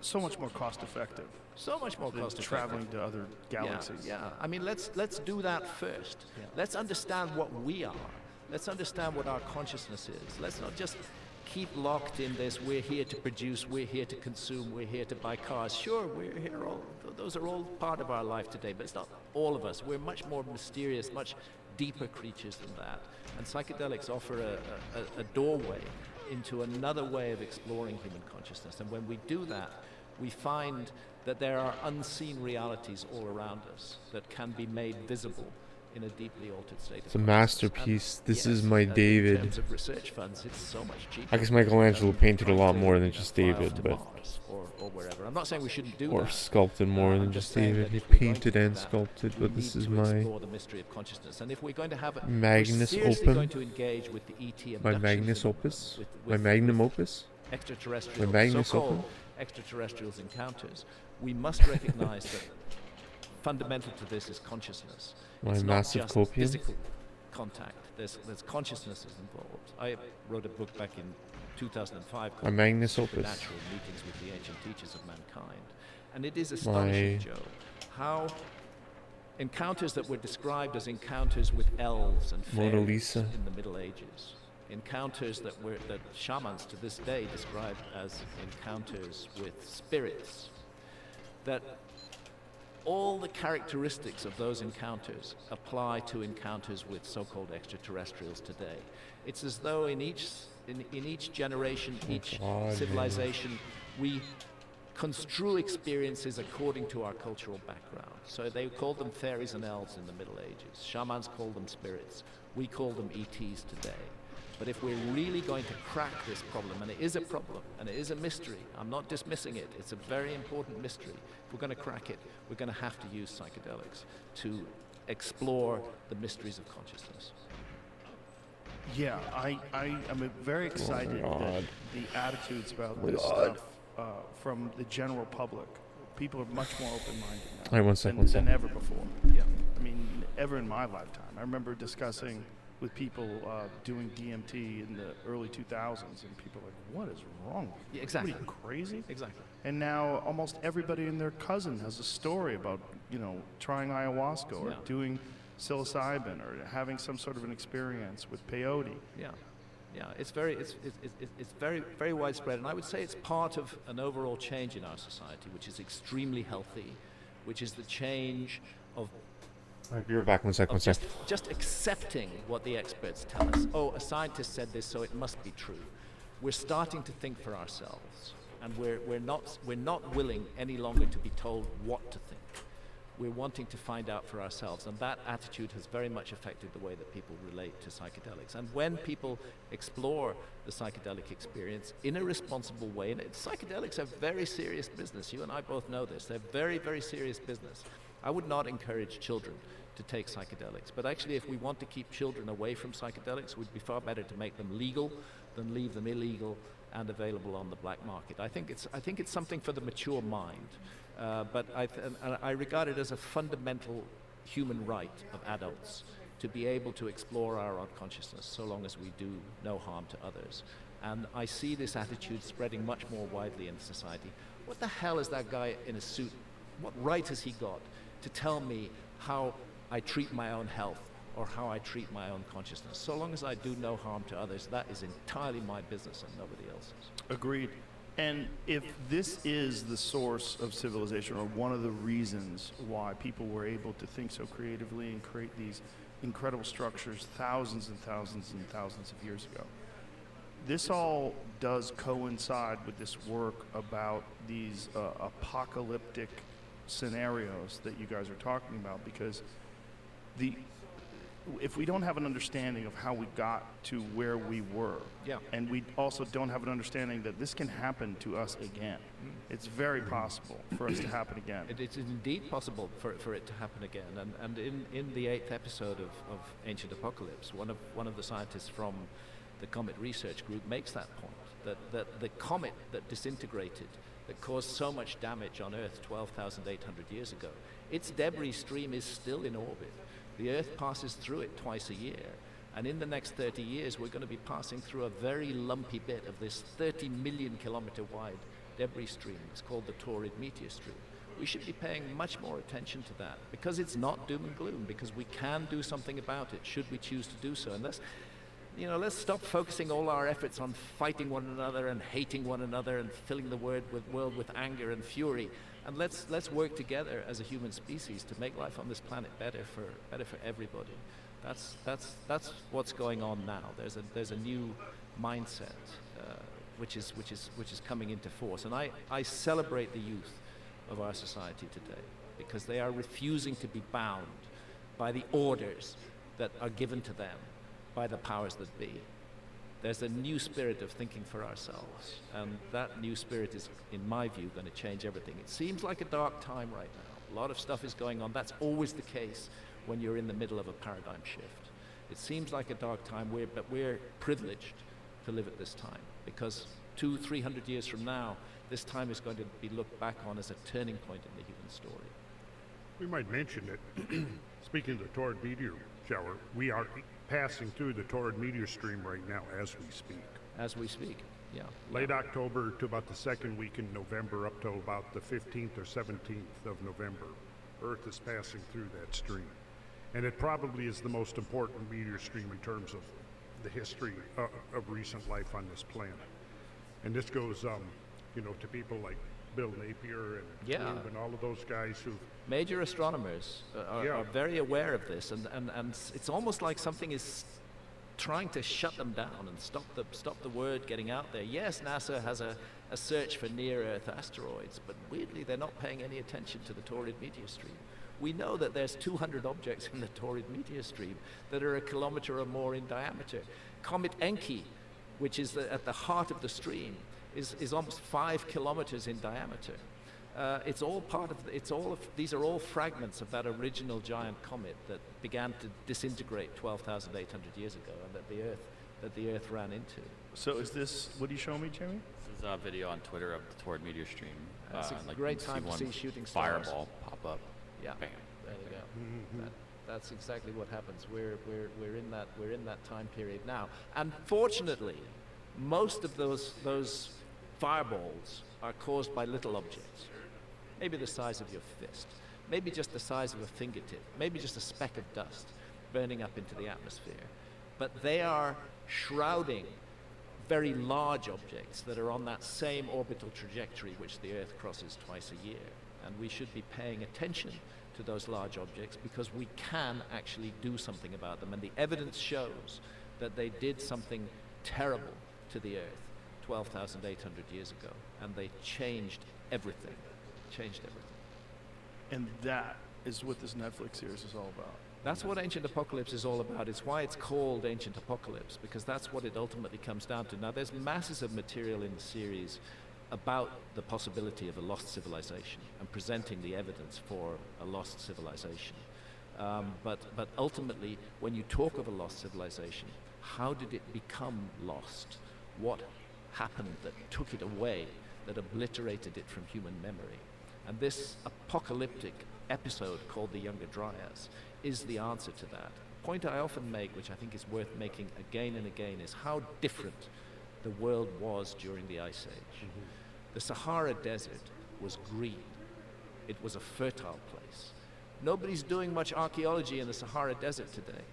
so much more cost effective. So much more cost effective. Traveling to other galaxies. Yeah. I mean, let's do that first. Yeah. Let's understand what we are. Let's understand what our consciousness is. Let's not just keep locked in this, we're here to produce, we're here to consume, we're here to buy cars. Sure, we're here, those are all part of our life today, but it's not all of us. We're much more mysterious, much deeper creatures than that. And psychedelics offer a doorway into another way of exploring human consciousness. And when we do that, we find that there are unseen realities all around us that can be made visible in a deeply altered state. It's a masterpiece. This is my David. In terms of research funds, it's so much cheaper. I guess Michelangelo painted a lot more than just David, but or wherever. I'm not saying we shouldn't do or that. sculpted more than just David. He painted and sculpted, but this is my the mystery of consciousness. And if we're going to have Magnus opus. Going to engage with the ET my Magnus opus. My magnum opus. Extraterrestrial, my Magnus so-called opus. Extraterrestrials encounters. We must recognize that fundamental to this is consciousness. My it's massive not just copium. Physical contact. There's consciousnesses involved. I wrote a book back in 2005 called Magnus opus. Supernatural Meetings with the Ancient Teachers of Mankind. And it is astonishing, Joe, how encounters that were described as encounters with elves and fairies in the Middle Ages, encounters that shamans to this day describe as encounters with spirits, that all the characteristics of those encounters apply to encounters with so-called extraterrestrials today. It's as though in each generation, each civilization, we construe experiences according to our cultural background. So they called them fairies and elves in the Middle Ages. Shamans called them spirits. We call them ETs today. But if we're really going to crack this problem, and it is a problem, and it is a mystery, I'm not dismissing it, it's a very important mystery. If we're going to crack it, we're going to have to use psychedelics to explore the mysteries of consciousness. Yeah, I'm very excited that the attitudes about this stuff from the general public, people are much more open-minded now than ever before. Yeah. I mean, ever in my lifetime. I remember discussing with people doing DMT in the early 2000s, and people are like, what is wrong with you? Yeah, exactly. What are you, crazy? Exactly. And now almost everybody and their cousin has a story about, trying ayahuasca or doing psilocybin or having some sort of an experience with peyote. Yeah, it's very very widespread, and I would say it's part of an overall change in our society, which is extremely healthy, which is the change of I'll be right back. One sec. Just accepting what the experts tell us. Oh, a scientist said this, so it must be true. We're starting to think for ourselves, and we're not willing any longer to be told what to think. We're wanting to find out for ourselves, and that attitude has very much affected the way that people relate to psychedelics. And when people explore the psychedelic experience in a responsible way, and psychedelics are very serious business. You and I both know this. They're very, very serious business. I would not encourage children to take psychedelics, but actually if we want to keep children away from psychedelics, it would be far better to make them legal than leave them illegal and available on the black market. I think it's something for the mature mind, but I regard it as a fundamental human right of adults to be able to explore our unconsciousness so long as we do no harm to others. And I see this attitude spreading much more widely in society. What the hell is that guy in a suit? What right has he got to tell me how I treat my own health or how I treat my own consciousness? So long as I do no harm to others, that is entirely my business and nobody else's. Agreed. And if this is the source of civilization, or one of the reasons why people were able to think so creatively and create these incredible structures thousands and thousands and thousands of years ago, this all does coincide with this work about these apocalyptic scenarios that you guys are talking about, because if we don't have an understanding of how we got to where we were, Yeah. and we also don't have an understanding that this can happen to us again, it's very possible for us to happen again. It is indeed possible for it to happen again. And in the 8th episode of Ancient Apocalypse, one of the scientists from the Comet Research Group makes that point, that the comet that disintegrated, that caused so much damage on Earth 12,800 years ago, its debris stream is still in orbit. The Earth passes through it twice a year. And in the next 30 years, we're going to be passing through a very lumpy bit of this 30 million kilometer wide debris stream. It's called the Taurid meteor stream. We should be paying much more attention to that, because it's not doom and gloom, because we can do something about it should we choose to do so. And let's stop focusing all our efforts on fighting one another and hating one another and filling the world with anger and fury. And let's work together as a human species to make life on this planet better for everybody. That's what's going on now. There's a new mindset which is coming into force, and I celebrate the youth of our society today, because they are refusing to be bound by the orders that are given to them by the powers that be. There's a new spirit of thinking for ourselves, and that new spirit is, in my view, going to change everything. It seems like a dark time right now. A lot of stuff is going on. That's always the case when you're in the middle of a paradigm shift. It seems like a dark time, but we're privileged to live at this time, because 200-300 years from now, this time is going to be looked back on as a turning point in the human story. We might mention that, speaking of the Taurid meteor shower, we are passing through the Taurid meteor stream right now as we speak. As we speak, yeah. Late October to about the second week in November, up to about the 15th or 17th of November, Earth is passing through that stream. And it probably is the most important meteor stream in terms of the history of recent life on this planet. And this goes, to people like Bill Napier and Lube and all of those guys who major astronomers are very aware of this, and it's almost like something is trying to shut them down and stop the word getting out there. Yes, NASA has a search for near-Earth asteroids, but weirdly they're not paying any attention to the Taurid meteor stream. We know that there's 200 objects in the Taurid meteor stream that are a kilometer or more in diameter. Comet Enki, which is at the heart of the stream, is almost 5 kilometers in diameter. It's all part of. These are all fragments of that original giant comet that began to disintegrate 12,800 years ago, and that the Earth ran into. So is this? What are you showing me, Jimmy? This is a video on Twitter of the Taurid meteor stream. It's a great time to see shooting stars. Fireball pop up. Yeah. Bam. There you go. That's exactly what happens. We're in that time period now. And fortunately, most of those fireballs are caused by little objects. Maybe the size of your fist, maybe just the size of a fingertip, maybe just a speck of dust burning up into the atmosphere. But they are shrouding very large objects that are on that same orbital trajectory which the Earth crosses twice a year. And we should be paying attention to those large objects, because we can actually do something about them. And the evidence shows that they did something terrible to the Earth 12,800 years ago, and they changed everything. And that is what this Netflix series is all about. That's what Ancient Apocalypse is all about. It's why it's called Ancient Apocalypse, because that's what it ultimately comes down to. Now, there's masses of material in the series about the possibility of a lost civilization and presenting the evidence for a lost civilization. But ultimately, when you talk of a lost civilization, how did it become lost? What happened that took it away, that obliterated it from human memory? And this apocalyptic episode called The Younger Dryas is the answer to that. The point I often make, which I think is worth making again and again, is how different the world was during the Ice Age. The Sahara Desert was green. It was a fertile place. Nobody's doing much archaeology in the Sahara Desert today.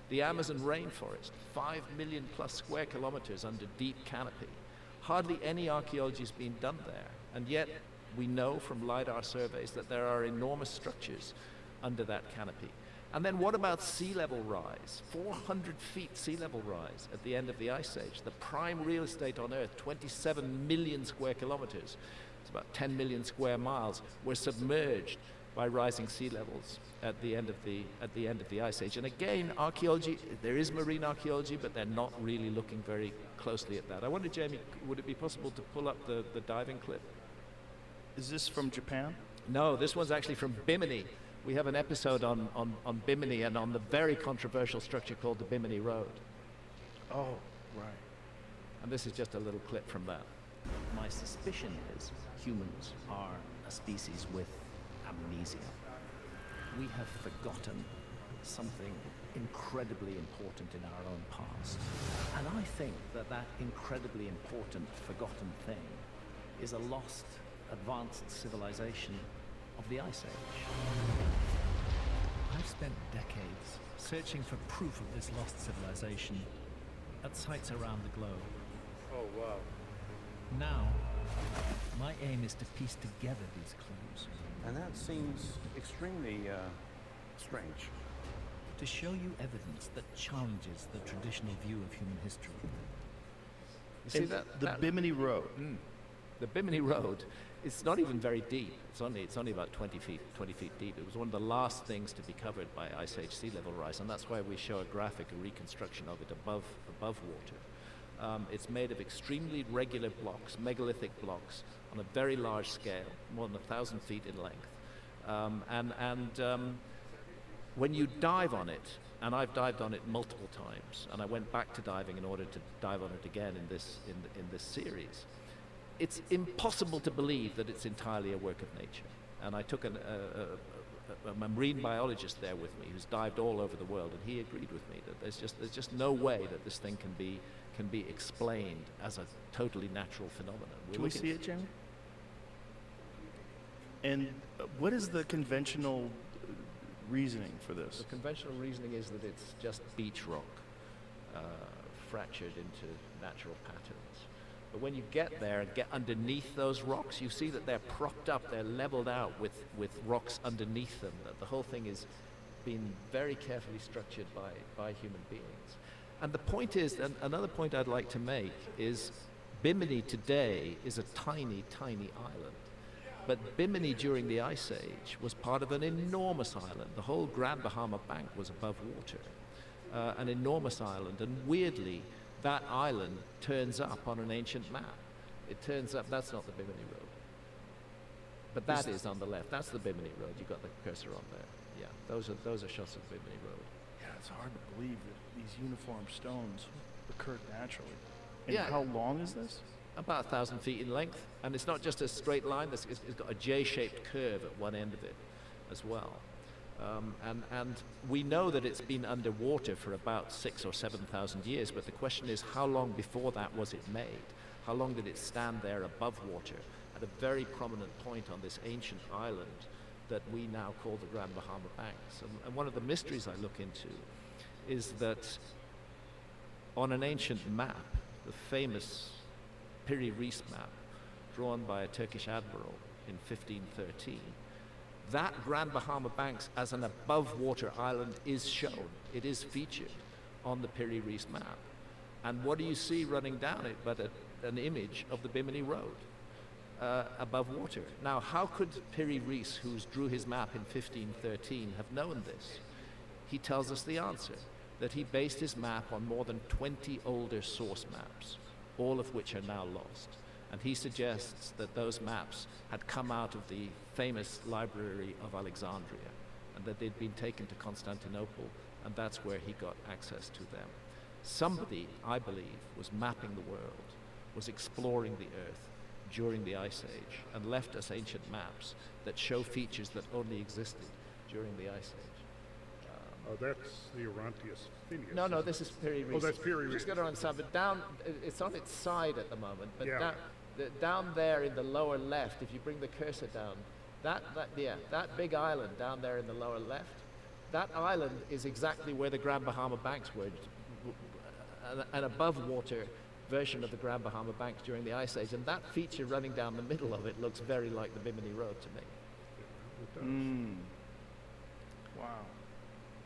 The Amazon rainforest, 5 million plus square kilometers under deep canopy. Hardly any archaeology is being done there, and yet we know from LiDAR surveys that there are enormous structures under that canopy. And then what about sea level rise? 400 feet sea level rise at the end of the Ice Age. The prime real estate on Earth, 27 million square kilometers, it's about 10 million square miles, were submerged by rising sea levels at the end of the ice age. And again, archaeology, there is marine archaeology, but they're not really looking very closely at that. I wonder, Jamie, would it be possible to pull up the diving clip? Is this from Japan? No, this one's actually from Bimini. We have an episode on Bimini and on the very controversial structure called the Bimini Road. Oh, right. And this is just a little clip from that. My suspicion is humans are a species with amnesia. We have forgotten something incredibly important in our own past. And I think that that incredibly important forgotten thing is a lost, advanced civilization of the Ice Age. I've spent decades searching for proof of this lost civilization at sites around the globe. Oh, wow. Now, my aim is to piece together these clues. And that seems extremely strange. To show you evidence that challenges the traditional view of human history. You see And that? the Bimini Road. The Bimini Road, it's not even very deep. It's only about 20 feet deep. It was one of the last things to be covered by Ice Age sea level rise, and that's why we show a graphic, a reconstruction of it above water. It's made of extremely regular blocks, megalithic blocks, on a very large scale, more than 1,000 feet in length. When you dive on it, and I've dived on it multiple times, and I went back to diving in order to dive on it again in this series, it's impossible to believe that it's entirely a work of nature. And I took a marine biologist there with me who's dived all over the world, and he agreed with me that there's just no way that this thing can be explained as a totally natural phenomenon. Can we see it, Jim? And what is the conventional reasoning for this? The conventional reasoning is that it's just beach rock fractured into natural patterns. But when you get there and get underneath those rocks, you see that they're propped up, they're leveled out with rocks underneath them, that the whole thing is being very carefully structured by human beings. And the point is, and another point I'd like to make is, Bimini today is a tiny, tiny island. But Bimini during the Ice Age was part of an enormous island. The whole Grand Bahama Bank was above water, an enormous island. And weirdly, that island turns up on an ancient map. It turns up, that's not the Bimini Road. But that is on the left. That's the Bimini Road. You've got the cursor on there. Yeah, those are shots of Bimini Road. Yeah, it's hard to believe that these uniform stones occurred naturally. And Yeah. how long is this? About 1,000 feet in length. And it's not just a straight line, it's got a J-shaped curve at one end of it as well. And we know that it's been underwater for about 6,000 or 7,000 years, but the question is, how long before that was it made? How long did it stand there above water at a very prominent point on this ancient island that we now call the Grand Bahama Banks? And one of the mysteries I look into is that on an ancient map, the famous Piri Reis map, drawn by a Turkish admiral in 1513, that Grand Bahama Banks as an above-water island is shown. It is featured on the Piri Reis map. And what do you see running down it but an image of the Bimini Road above water? Now, how could Piri Reis, who drew his map in 1513, have known this? He tells us the answer, that he based his map on more than 20 older source maps, all of which are now lost. And he suggests that those maps had come out of the famous Library of Alexandria and that they'd been taken to Constantinople, and that's where he got access to them. Somebody, I believe, was mapping the world, was exploring the earth during the Ice Age, and left us ancient maps that show features that only existed during the Ice Age. Oh, that's the Orontius Phineas. No, this is Piri Reis. Oh, that's Piri Reis. Just got it on side, but down, it's on its side at the moment. But Yeah. down there in the lower left, if you bring the cursor down, that big island down there in the lower left, that island is exactly where the Grand Bahama Banks were, an above water version of the Grand Bahama Banks during the Ice Age, and that feature running down the middle of it looks very like the Bimini Road to me. Wow.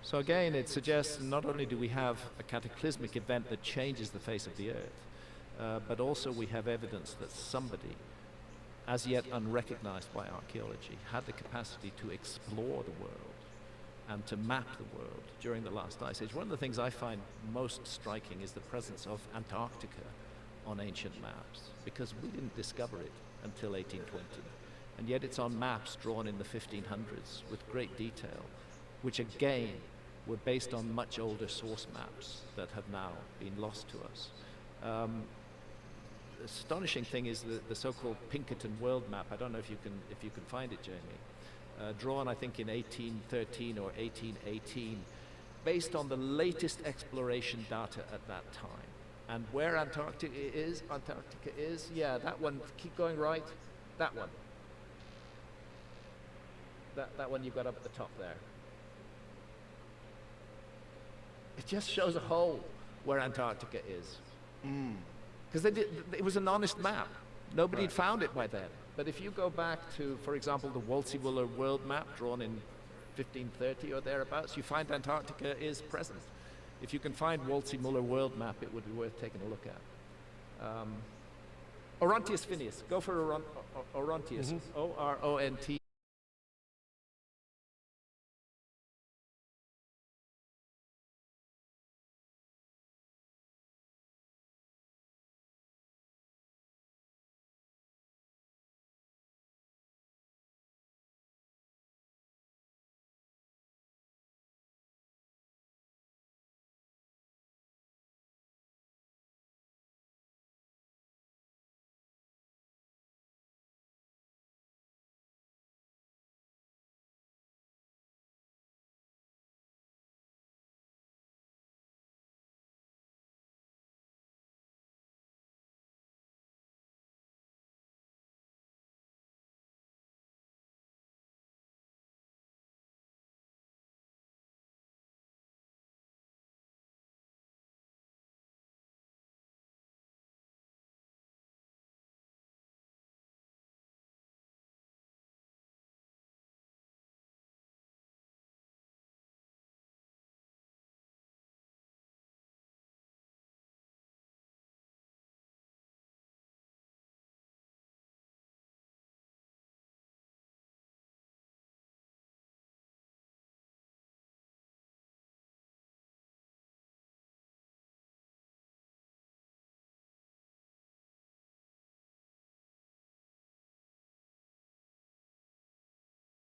So again, it suggests not only do we have a cataclysmic event that changes the face of the earth, but also we have evidence that somebody as yet unrecognized by archaeology, had the capacity to explore the world and to map the world during the last ice age. One of the things I find most striking is the presence of Antarctica on ancient maps, because we didn't discover it until 1820. And yet it's on maps drawn in the 1500s with great detail, which again were based on much older source maps that have now been lost to us. The astonishing thing is the so-called Pinkerton world map. I don't know if you can find it, Jamie. Drawn, I think, in 1813 or 1818, based on the latest exploration data at that time. And where Antarctica is, yeah, that one. Keep going right. That one. That one you got up at the top there. It just shows a hole where Antarctica is. Because it was an honest map. Nobody had found it by then. But if you go back to, for example, the Wolsey-Muller world map drawn in 1530 or thereabouts, you find Antarctica is present. If you can find Wolsey-Muller world map, it would be worth taking a look at. Orontius Phineas. Go for Orontius. Orontius.